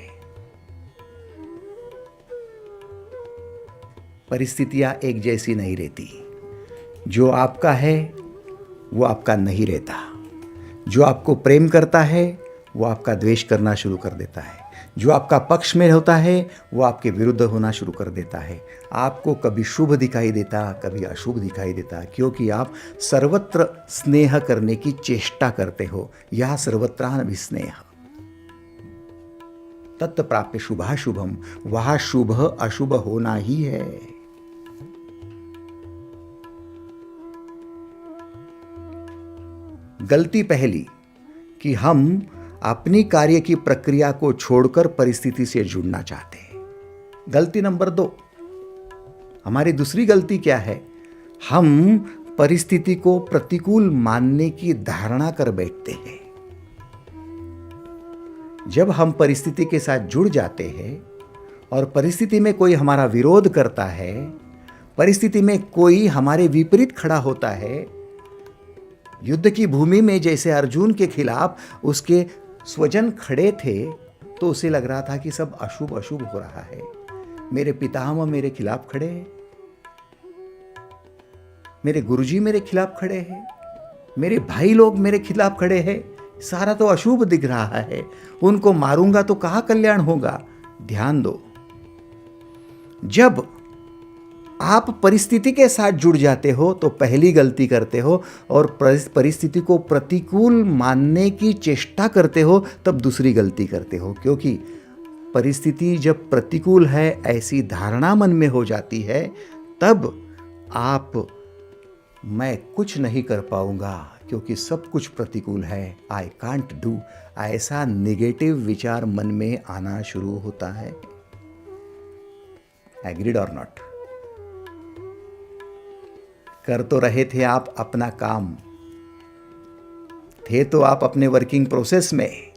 परिस्थितियां एक जैसी नहीं रहती। जो आपका है वो आपका नहीं रहता। जो आपको प्रेम करता है वो आपका द्वेष करना शुरू कर देता है। जो आपका पक्ष में होता है वो आपके विरुद्ध होना शुरू कर देता है। आपको कभी शुभ दिखाई देता, कभी अशुभ दिखाई देता, क्योंकि आप सर्वत्र स्नेह करने की चेष्टा करते हो। यह सर्वत्राभिस्नेह तत् प्राप्य शुभाशुभम, वह शुभ अशुभ होना ही है। गलती पहली कि हम अपनी कार्य की प्रक्रिया को छोड़कर परिस्थिति से जुड़ना चाहते हैं। गलती नंबर 2, हमारी दूसरी गलती क्या है? हम परिस्थिति को प्रतिकूल मानने की धारणा कर बैठते हैं। जब हम परिस्थिति के साथ जुड़ जाते हैं और परिस्थिति में कोई हमारा विरोध करता है, परिस्थिति में कोई हमारे विपरीत खड़ा होता है, युद्ध की भूमि में जैसे अर्जुन के खिलाफ उसके स्वजन खड़े थे तो उसे लग रहा था कि सब अशुभ अशुभ हो रहा है। मेरे पितामह मेरे खिलाफ खड़े हैं, मेरे गुरुजी मेरे खिलाफ खड़े हैं, मेरे भाई लोग मेरे खिलाफ खड़े हैं, सारा तो अशुभ दिख रहा है। उनको मारूंगा तो कहाँ कल्याण होगा। ध्यान दो, जब आप परिस्थिति के साथ जुड़ जाते हो तो पहली गलती करते हो, और परिस्थिति को प्रतिकूल मानने की चेष्टा करते हो तब दूसरी गलती करते हो। क्योंकि परिस्थिति जब प्रतिकूल है ऐसी धारणा मन में हो जाती है, तब आप मैं कुछ नहीं कर पाऊंगा क्योंकि सब कुछ प्रतिकूल है, आई कांट डू, ऐसा नेगेटिव विचार मन में आना शुरू होता है। एग्रीड और नॉट? कर तो रहे थे आप अपना काम, थे तो आप अपने वर्किंग प्रोसेस में,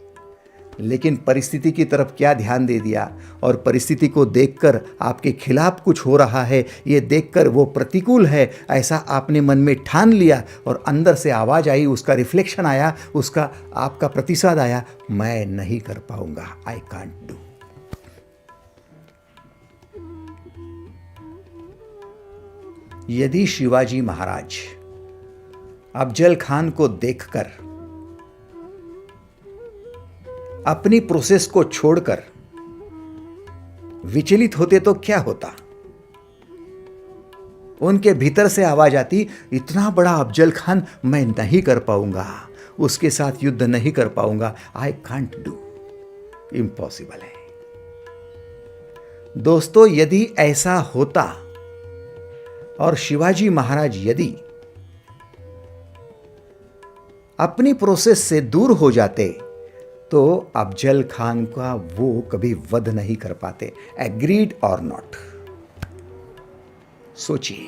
लेकिन परिस्थिति की तरफ क्या ध्यान दे दिया, और परिस्थिति को देखकर आपके खिलाफ कुछ हो रहा है, ये देखकर वो प्रतिकूल है ऐसा आपने मन में ठान लिया, और अंदर से आवाज आई, उसका रिफ्लेक्शन आया, उसका आपका प्रतिसाद आया, मैं नहीं कर पाऊंगा, आई कांट डू। यदि शिवाजी महाराज अफजल खान को देखकर अपनी प्रोसेस को छोड़कर विचलित होते तो क्या होता? उनके भीतर से आवाज आती, इतना बड़ा अफजल खान मैं नहीं कर पाऊंगा, उसके साथ युद्ध नहीं कर पाऊंगा, आई कांट डू, इम्पॉसिबल है। दोस्तों, यदि ऐसा होता और शिवाजी महाराज यदि अपनी प्रोसेस से दूर हो जाते तो अफजल खान का वो कभी वध नहीं कर पाते। एग्रीड और नॉट? सोचिए।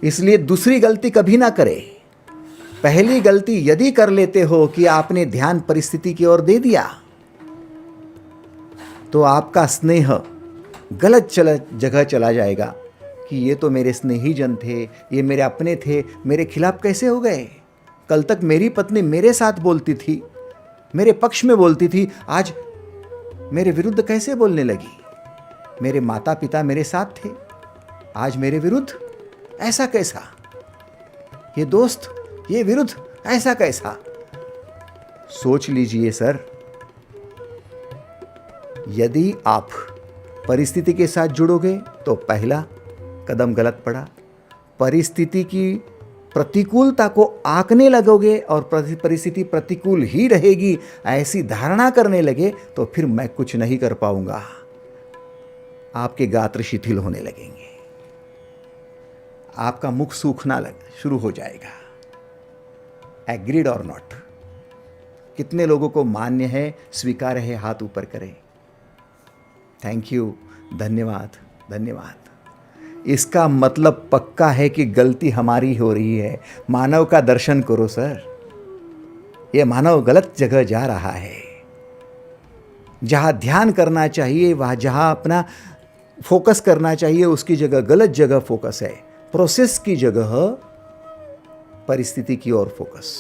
इसलिए दूसरी गलती कभी ना करें। पहली गलती यदि कर लेते हो कि आपने ध्यान परिस्थिति की ओर दे दिया, तो आपका स्नेह गलत जगह चला जाएगा कि ये तो मेरे स्नेही जन थे, ये मेरे अपने थे, मेरे खिलाफ कैसे हो गए? कल तक मेरी पत्नी मेरे साथ बोलती थी, मेरे पक्ष में बोलती थी, आज मेरे विरुद्ध कैसे बोलने लगी? मेरे माता पिता मेरे साथ थे, आज मेरे विरुद्ध? ऐसा कैसा? ये दोस्त, ये विरुद्ध, ऐसा कैसा? सोच लीजिए सर। यदि आप परिस्थिति के साथ जुड़ोगे तो पहला कदम गलत पड़ा। परिस्थिति की प्रतिकूलता को आंकने लगोगे और परिस्थिति प्रतिकूल ही रहेगी ऐसी धारणा करने लगे तो फिर मैं कुछ नहीं कर पाऊंगा। आपके गात्र शिथिल होने लगेंगे, आपका मुख सूखना शुरू हो जाएगा। एग्रीड और नॉट? कितने लोगों को मान्य है, स्वीकार है? हाथ ऊपर करें। थैंक यू, धन्यवाद धन्यवाद। इसका मतलब पक्का है कि गलती हमारी हो रही है। मानव का दर्शन करो सर, ये मानव गलत जगह जा रहा है। जहां ध्यान करना चाहिए, वहां जहां अपना फोकस करना चाहिए, उसकी जगह गलत जगह फोकस है। प्रोसेस की जगह परिस्थिति की ओर फोकस।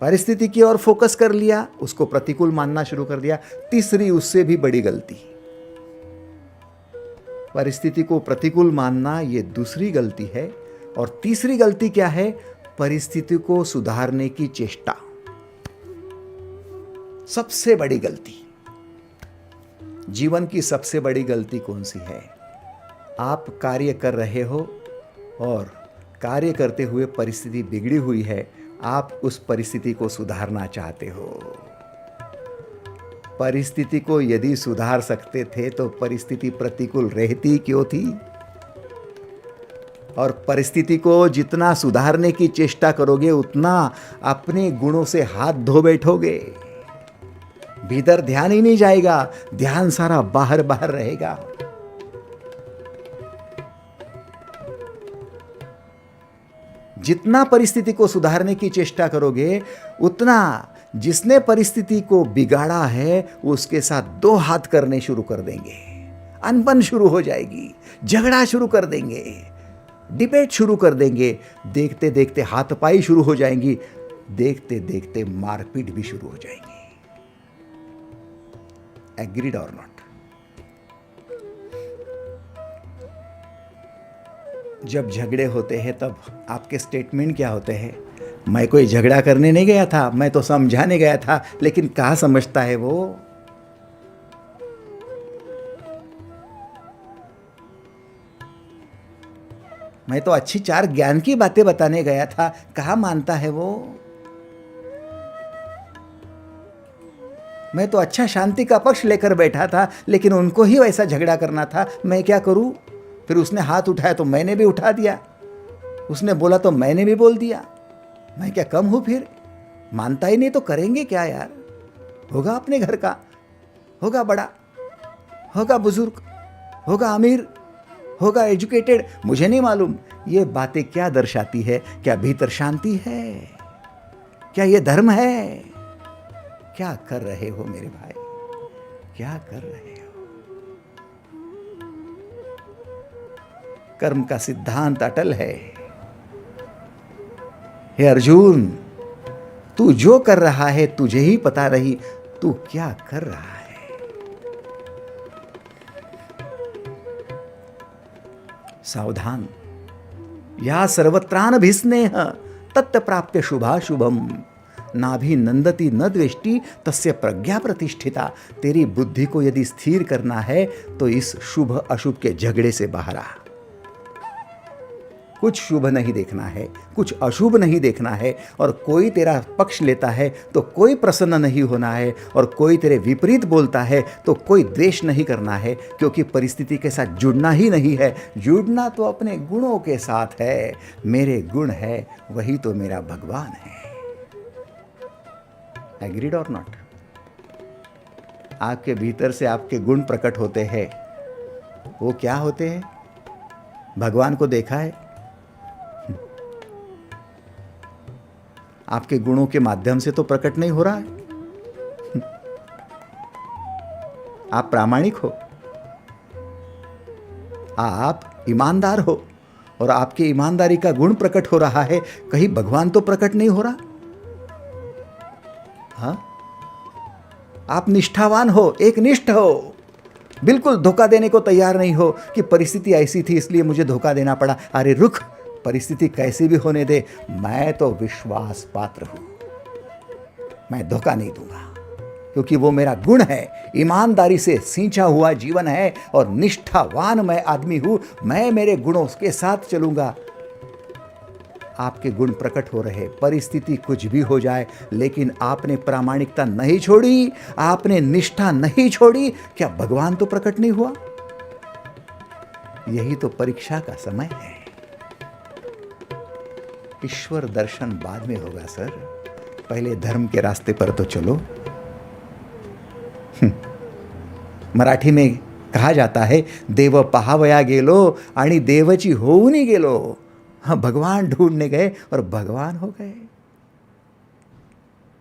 परिस्थिति की ओर फोकस कर लिया, उसको प्रतिकूल मानना शुरू कर दिया। तीसरी उससे भी बड़ी गलती, परिस्थिति को प्रतिकूल मानना, यह दूसरी गलती है। और तीसरी गलती क्या है? परिस्थिति को सुधारने की चेष्टा, सबसे बड़ी गलती। जीवन की सबसे बड़ी गलती कौन सी है? आप कार्य कर रहे हो और कार्य करते हुए परिस्थिति बिगड़ी हुई है, आप उस परिस्थिति को सुधारना चाहते हो। परिस्थिति को यदि सुधार सकते थे तो परिस्थिति प्रतिकूल रहती क्यों थी? और परिस्थिति को जितना सुधारने की चेष्टा करोगे उतना अपने गुणों से हाथ धो बैठोगे। भीतर ध्यान ही नहीं जाएगा, ध्यान सारा बाहर बाहर रहेगा। जितना परिस्थिति को सुधारने की चेष्टा करोगे उतना जिसने परिस्थिति को बिगाड़ा है उसके साथ दो हाथ करने शुरू कर देंगे। अनबन शुरू हो जाएगी, झगड़ा शुरू कर देंगे, डिबेट शुरू कर देंगे। देखते देखते हाथापाई शुरू हो जाएंगी, देखते देखते मारपीट भी शुरू हो जाएंगी। एग्रीड और नॉट? जब झगड़े होते हैं तब आपके स्टेटमेंट क्या होते हैं? मैं कोई झगड़ा करने नहीं गया था, मैं तो समझाने गया था। लेकिन कहाँ समझता है वो? मैं तो अच्छी चार ज्ञान की बातें बताने गया था, कहाँ मानता है वो? मैं तो अच्छा शांति का पक्ष लेकर बैठा था, लेकिन उनको ही वैसा झगड़ा करना था, मैं क्या करूं? फिर उसने हाथ उठाया तो मैंने भी उठा दिया, उसने बोला तो मैंने भी बोल दिया। मैं क्या कम हूं? फिर मानता ही नहीं तो करेंगे क्या यार? होगा अपने घर का, होगा बड़ा, होगा बुजुर्ग, होगा अमीर, होगा एजुकेटेड, मुझे नहीं मालूम। ये बातें क्या दर्शाती है? क्या भीतर शांति है? क्या ये धर्म है? क्या कर रहे हो मेरे भाई? क्या कर रहे हो? कर्म का सिद्धांत अटल है। हे अर्जुन, तू जो कर रहा है तुझे ही पता रही, तू क्या कर रहा है? सावधान, या सर्वत्रानभिस्नेह तत् प्राप्य शुभाशुभम नाभि नंदति न द्वेष्टि तस्य प्रज्ञा प्रतिष्ठिता। तेरी बुद्धि को यदि स्थिर करना है तो इस शुभ अशुभ के झगड़े से बाहर आ। कुछ शुभ नहीं देखना है, कुछ अशुभ नहीं देखना है। और कोई तेरा पक्ष लेता है तो कोई प्रसन्न नहीं होना है, और कोई तेरे विपरीत बोलता है तो कोई द्वेष नहीं करना है, क्योंकि परिस्थिति के साथ जुड़ना ही नहीं है। जुड़ना तो अपने गुणों के साथ है। मेरे गुण है, वही तो मेरा भगवान है। एग्रीड और नॉट? आपके भीतर से आपके गुण प्रकट होते हैं। वो क्या होते हैं? भगवान को देखा है? आपके गुणों के माध्यम से तो प्रकट नहीं हो रहा है। आप प्रामाणिक हो, आप ईमानदार हो, और आपके ईमानदारी का गुण प्रकट हो रहा है। कहीं भगवान तो प्रकट नहीं हो रहा? हाँ, आप निष्ठावान हो, एक निष्ठ हो, बिल्कुल धोखा देने को तैयार नहीं हो कि परिस्थिति ऐसी थी इसलिए मुझे धोखा देना पड़ा। अरे रुक, परिस्थिति कैसी भी होने दे, मैं तो विश्वास पात्र हूं, मैं धोखा नहीं दूंगा, क्योंकि वो मेरा गुण है। ईमानदारी से सींचा हुआ जीवन है और निष्ठावान मैं आदमी हूं। मैं मेरे गुणों के साथ चलूंगा आपके गुण प्रकट हो रहे, परिस्थिति कुछ भी हो जाए, लेकिन आपने प्रामाणिकता नहीं छोड़ी, आपने निष्ठा नहीं छोड़ी, क्या भगवान तो प्रकट नहीं हुआ? यही तो परीक्षा का समय है। ईश्वर दर्शन बाद में होगा सर, पहले धर्म के रास्ते पर तो चलो। मराठी में कहा जाता है, देव पहावया गेलो आणि देवची होऊन गेलो। हाँ, भगवान ढूंढने गए और भगवान हो गए।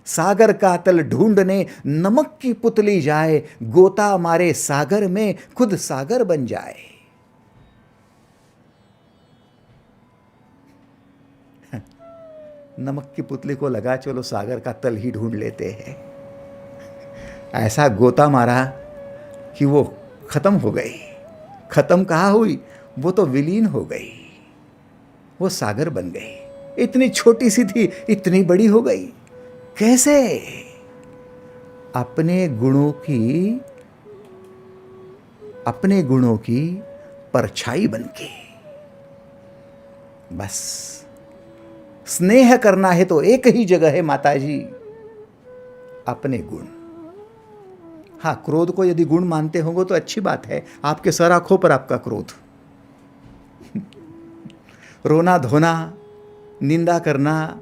सागर का तल ढूंढने नमक की पुतली जाए, गोता मारे सागर में खुद सागर बन जाए। नमक की पुतली को लगा चलो सागर का तल ही ढूंढ लेते हैं, ऐसा गोता मारा कि वो खत्म हो गई। खत्म कहाँ हुई, वो तो विलीन हो गई, वो सागर बन गई। इतनी छोटी सी थी, इतनी बड़ी हो गई। कैसे? अपने गुणों की परछाई बनके। बस स्नेह करना है तो एक ही जगह है माताजी, अपने गुण। हाँ, क्रोध को यदि गुण मानते होंगे तो अच्छी बात है, आपके सर आंखों पर आपका क्रोध। रोना धोना, निंदा करना,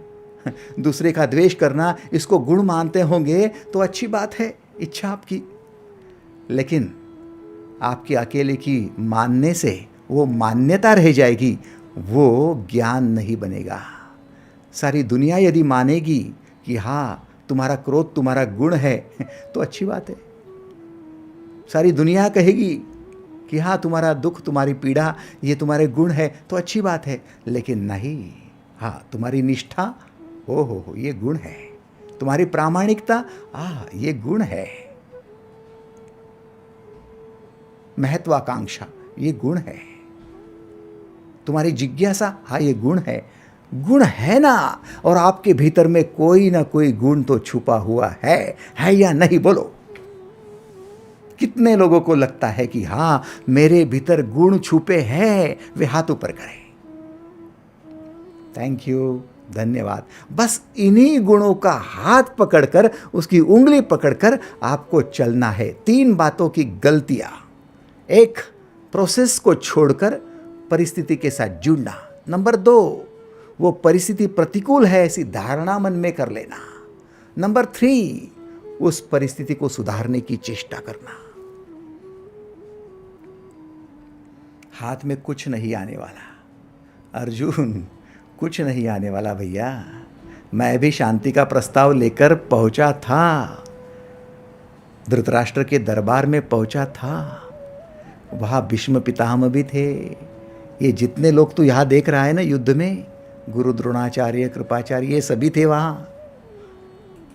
दूसरे का द्वेष करना, इसको गुण मानते होंगे तो अच्छी बात है, इच्छा आपकी। लेकिन आपकी अकेले की मानने से वो मान्यता रह जाएगी, वो ज्ञान नहीं बनेगा। सारी दुनिया यदि मानेगी कि हाँ तुम्हारा क्रोध तुम्हारा गुण है तो अच्छी बात है। सारी दुनिया कहेगी कि हाँ तुम्हारा दुख तुम्हारी पीड़ा ये तुम्हारे गुण है तो अच्छी बात है, लेकिन नहीं, हाँ तुम्हारी निष्ठा हो ये गुण है, तुम्हारी प्रामाणिकता ये गुण है, महत्वाकांक्षा ये गुण है, तुम्हारी जिज्ञासा ये गुण है। गुण है ना, और आपके भीतर में कोई ना कोई गुण तो छुपा हुआ है या नहीं? बोलो, कितने लोगों को लगता है कि हाँ मेरे भीतर गुण छुपे हैं? वे हाथ ऊपर करें। थैंक यू, धन्यवाद। बस इन्हीं गुणों का हाथ पकड़कर, उसकी उंगली पकड़कर आपको चलना है। 3 बातों की गलतियां। 1, प्रोसेस को छोड़कर परिस्थिति के साथ जुड़ना। नंबर 2, वो परिस्थिति प्रतिकूल है ऐसी धारणा मन में कर लेना। नंबर 3, उस परिस्थिति को सुधारने की चेष्टा करना। हाथ में कुछ नहीं आने वाला अर्जुन, कुछ नहीं आने वाला भैया। मैं भी शांति का प्रस्ताव लेकर पहुंचा था, धृतराष्ट्र के दरबार में पहुंचा था, वहां भीष्म पितामह भी थे। ये जितने लोग तू यहां देख रहा है ना युद्ध में, गुरु द्रोणाचार्य, कृपाचार्य, ये सभी थे वहां।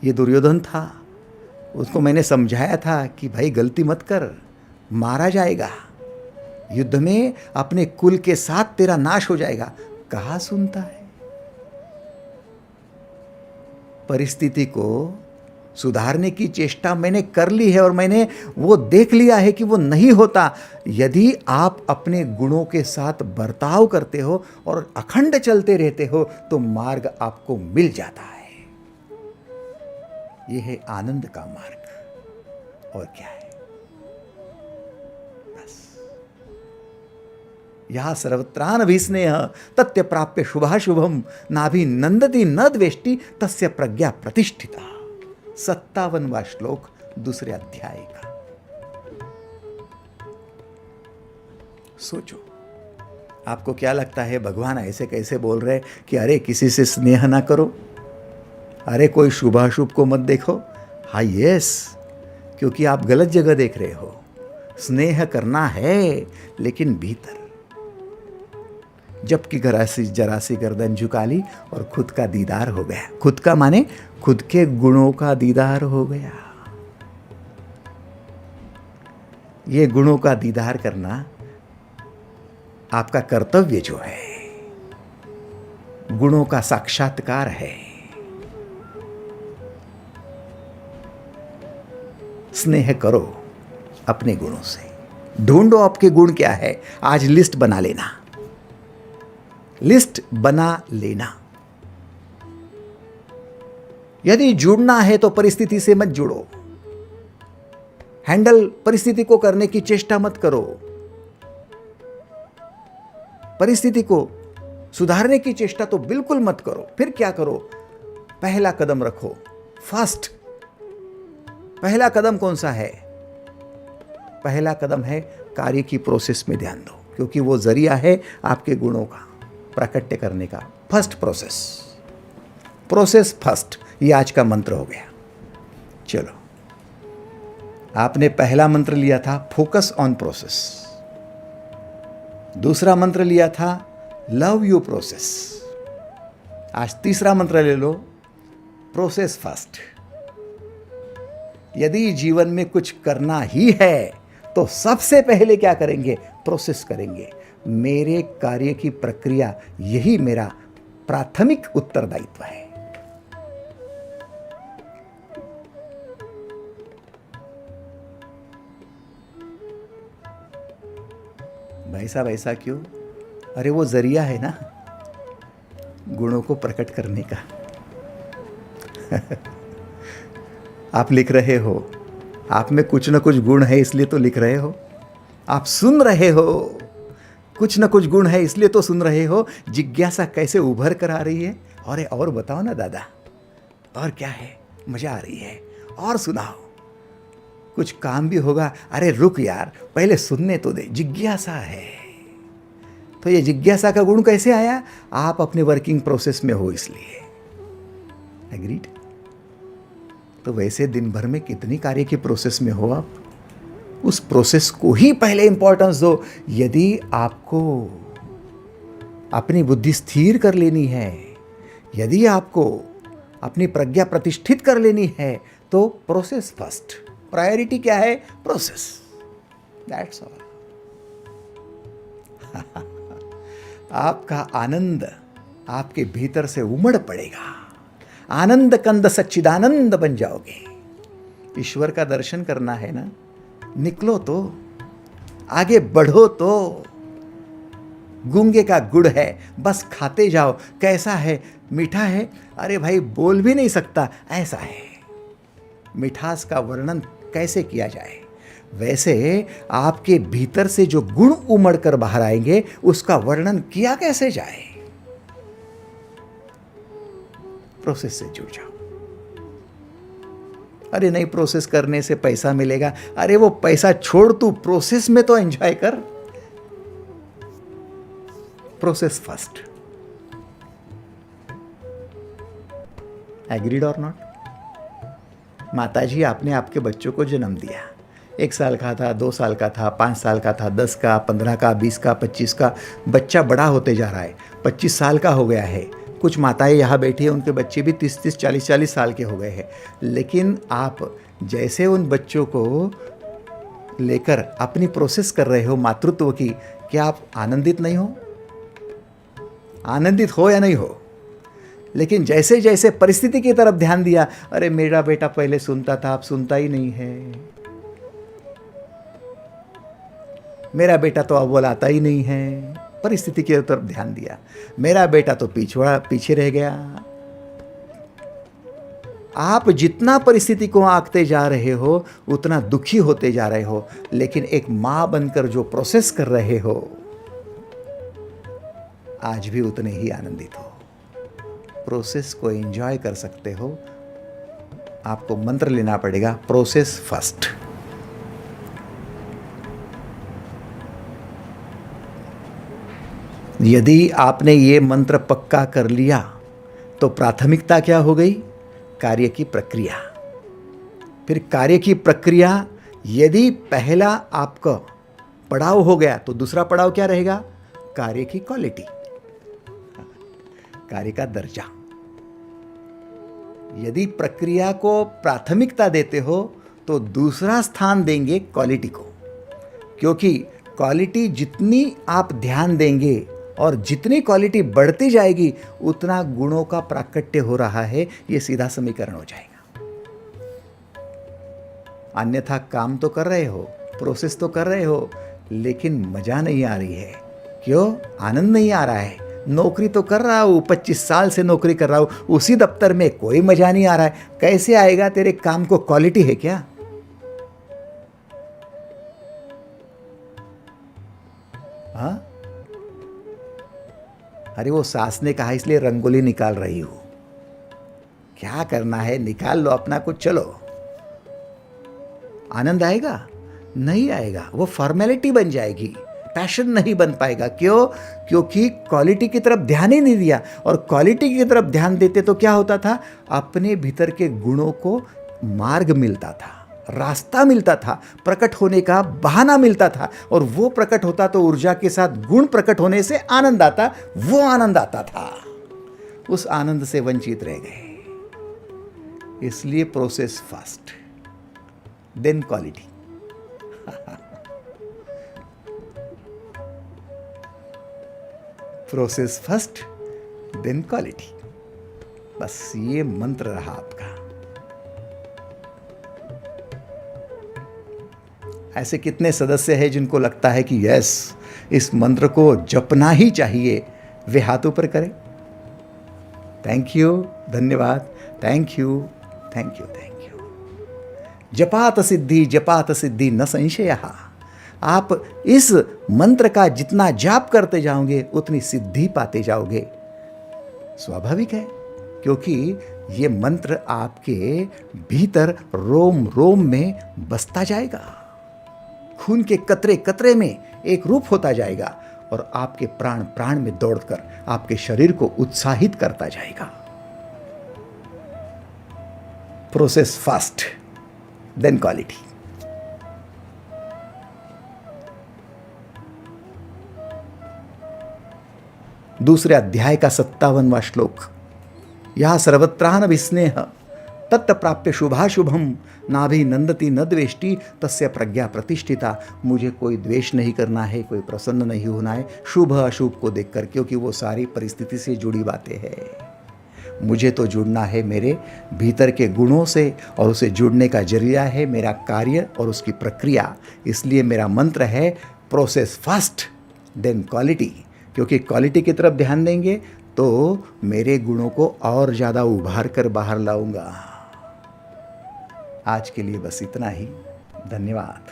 ये दुर्योधन था, उसको मैंने समझाया था कि भाई गलती मत कर, मारा जाएगा युद्ध में, अपने कुल के साथ तेरा नाश हो जाएगा। कहाँ सुनता है? परिस्थिति को सुधारने की चेष्टा मैंने कर ली है और मैंने वो देख लिया है कि वो नहीं होता। यदि आप अपने गुणों के साथ बर्ताव करते हो और अखंड चलते रहते हो तो मार्ग आपको मिल जाता है। यह है आनंद का मार्ग, और क्या है? यहा सर्वत्रानभिस्नेह तत्य प्राप्य शुभाशुभम नाभि नंदति न द्वेष्टि तस्य प्रज्ञा प्रतिष्ठिता। 57वां श्लोक, दूसरे अध्याय का। सोचो, आपको क्या लगता है भगवान ऐसे कैसे बोल रहे कि अरे किसी से स्नेह ना करो, अरे कोई शुभाशुभ को मत देखो? हाँ यस, क्योंकि आप गलत जगह देख रहे हो। स्नेह करना है लेकिन भीतर। जबकि जरा सी गर्दन झुका ली और खुद का दीदार हो गया। खुद का माने खुद के गुणों का दीदार हो गया। ये गुणों का दीदार करना आपका कर्तव्य जो है, गुणों का साक्षात्कार है। स्नेह करो अपने गुणों से, ढूंढो आपके गुण क्या है। आज लिस्ट बना लेना, लिस्ट बना लेना। यदि जुड़ना है तो परिस्थिति से मत जुड़ो, हैंडल परिस्थिति को करने की चेष्टा मत करो, परिस्थिति को सुधारने की चेष्टा तो बिल्कुल मत करो। फिर क्या करो? पहला कदम रखो, फर्स्ट। पहला कदम कौन सा है? पहला कदम है कार्य की प्रोसेस में ध्यान दो, क्योंकि वो जरिया है आपके गुणों का प्राकट्य करने का। फर्स्ट प्रोसेस, प्रोसेस फर्स्ट, ये आज का मंत्र हो गया। चलो, आपने पहला मंत्र लिया था फोकस ऑन प्रोसेस, दूसरा मंत्र लिया था लव यू प्रोसेस, आज तीसरा मंत्र ले लो प्रोसेस फर्स्ट। यदि जीवन में कुछ करना ही है तो सबसे पहले क्या करेंगे? प्रोसेस करेंगे। मेरे कार्य की प्रक्रिया, यही मेरा प्राथमिक उत्तरदायित्व है। भाई साहब ऐसा क्यों? अरे वो जरिया है ना गुणों को प्रकट करने का। आप लिख रहे हो, आप में कुछ न कुछ गुण है इसलिए तो लिख रहे हो। आप सुन रहे हो, कुछ न कुछ गुण है इसलिए तो सुन रहे हो। जिज्ञासा कैसे उभर कर आ रही है? अरे और बताओ ना दादा, और क्या है? मजा आ रही है, और सुनाओ, कुछ काम भी होगा। अरे रुक यार, पहले सुनने तो दे। जिज्ञासा है। तो ये जिज्ञासा का गुण कैसे आया? आप अपने वर्किंग प्रोसेस में हो इसलिए। एग्रीड? तो वैसे दिन भर में कितनी कार्य की प्रोसेस में हो आप, उस प्रोसेस को ही पहले इंपॉर्टेंस दो। यदि आपको अपनी बुद्धि स्थिर कर लेनी है, यदि आपको अपनी प्रज्ञा प्रतिष्ठित कर लेनी है, तो प्रोसेस फर्स्ट। प्रायोरिटी क्या है? प्रोसेस। That's all. आपका आनंद आपके भीतर से उमड़ पड़ेगा, आनंद कंद सच्चिदानंद बन जाओगे। ईश्वर का दर्शन करना है ना, निकलो तो, आगे बढ़ो तो। गूंगे का गुड़ है, बस खाते जाओ। कैसा है? मीठा है? अरे भाई बोल भी नहीं सकता, ऐसा है। मिठास का वर्णन कैसे किया जाए? वैसे आपके भीतर से जो गुण उमड़ कर बाहर आएंगे, उसका वर्णन किया कैसे जाए? प्रोसेस से जुड़ जाओ। अरे नहीं, प्रोसेस करने से पैसा मिलेगा। अरे वो पैसा छोड़, तू प्रोसेस में तो एंजॉय कर। Process first. एग्रीड और नॉट? माताजी, आपने आपके बच्चों को जन्म दिया। 1 साल का था, 2 साल का था, 5 साल का था, 10 का, 15 का, 20 का, 25 का। बच्चा बड़ा होते जा रहा है, 25 साल का हो गया है। कुछ माताएं यहाँ बैठी हैं, उनके बच्चे भी 30-30, 40-40 साल के हो गए हैं। लेकिन आप जैसे उन बच्चों को लेकर अपनी प्रोसेस कर रहे हो मातृत्व की, क्या आप आनंदित नहीं हो? आनंदित हो या नहीं हो? लेकिन जैसे जैसे परिस्थिति की तरफ ध्यान दिया, अरे मेरा बेटा पहले सुनता था, अब सुनता ही नहीं है। मेरा बेटा तो अब बोलाता ही नहीं है। परिस्थिति की तरफ ध्यान दिया, मेरा बेटा तो पीछे रह गया। आप जितना परिस्थिति को आंकते जा रहे हो, उतना दुखी होते जा रहे हो। लेकिन एक मां बनकर जो प्रोसेस कर रहे हो, आज भी उतने ही आनंदित हो। प्रोसेस को एंजॉय कर सकते हो। आपको मंत्र लेना पड़ेगा, प्रोसेस फर्स्ट। यदि आपने ये मंत्र पक्का कर लिया, तो प्राथमिकता क्या हो गई? कार्य की प्रक्रिया। फिर कार्य की प्रक्रिया, यदि पहला आपका पड़ाव हो गया, तो दूसरा पड़ाव क्या रहेगा? कार्य की क्वालिटी, कार्य का दर्जा। यदि प्रक्रिया को प्राथमिकता देते हो, तो दूसरा स्थान देंगे क्वालिटी को। क्योंकि क्वालिटी जितनी आप ध्यान देंगे और जितनी क्वालिटी बढ़ती जाएगी, उतना गुणों का प्राकट्य हो रहा है। ये सीधा समीकरण हो जाएगा। अन्यथा काम तो कर रहे हो, प्रोसेस तो कर रहे हो, लेकिन मजा नहीं आ रही है। क्यों? आनंद नहीं आ रहा है। नौकरी तो कर रहा हूँ, 25 साल से नौकरी कर रहा हूँ, उसी दफ्तर में कोई मजा नहीं आ रहा है, कैसे आएगा? तेरे काम को क्वालिटी है क्या? हाँ, अरे वो सास ने कहा इसलिए रंगोली निकाल रही हूं, क्या करना है निकाल लो अपना कुछ, चलो। आनंद आएगा? नहीं आएगा, वो फॉर्मेलिटी बन जाएगी, पैशन नहीं बन पाएगा। क्यों? क्योंकि क्वालिटी की तरफ ध्यान ही नहीं दिया। और क्वालिटी की तरफ ध्यान देते तो क्या होता था? अपने भीतर के गुणों को मार्ग मिलता था, रास्ता मिलता था, प्रकट होने का बहाना मिलता था, और वो प्रकट होता तो ऊर्जा के साथ गुण प्रकट होने से आनंद आता, वो आनंद आता था। उस आनंद से वंचित रह गए। इसलिए process first then quality. Process first then quality, बस ये मंत्र रहा आपका। ऐसे कितने सदस्य हैं जिनको लगता है कि यस, इस मंत्र को जपना ही चाहिए? वे हाथ ऊपर करें। थैंक यू, धन्यवाद, thank you, thank you, thank you. जपात सिद्धि न संशयः। आप इस मंत्र का जितना जाप करते जाओगे उतनी सिद्धि पाते जाओगे। स्वाभाविक है, क्योंकि ये मंत्र आपके भीतर रोम रोम में बसता जाएगा, खून के कतरे कतरे में एक रूप होता जाएगा, और आपके प्राण प्राण में दौड़कर आपके शरीर को उत्साहित करता जाएगा। Process fast then quality. दूसरे अध्याय का 57वां श्लोक, यह सर्वत्रान विस्नेह तत्त प्राप्य शुभाशुभम नाभि नंदती न द्वेष्टि तस्य प्रज्ञा प्रतिष्ठिता। मुझे कोई द्वेष नहीं करना है, कोई प्रसन्न नहीं होना है शुभ अशुभ को देखकर, क्योंकि वो सारी परिस्थिति से जुड़ी बातें हैं। मुझे तो जुड़ना है मेरे भीतर के गुणों से, और उसे जुड़ने का जरिया है मेरा कार्य और उसकी प्रक्रिया। इसलिए मेरा मंत्र है प्रोसेस फर्स्ट देन क्वालिटी, क्योंकि क्वालिटी की तरफ ध्यान देंगे तो मेरे गुणों को और ज़्यादा उभार कर बाहर लाऊंगा। आज के लिए बस इतना ही। धन्यवाद।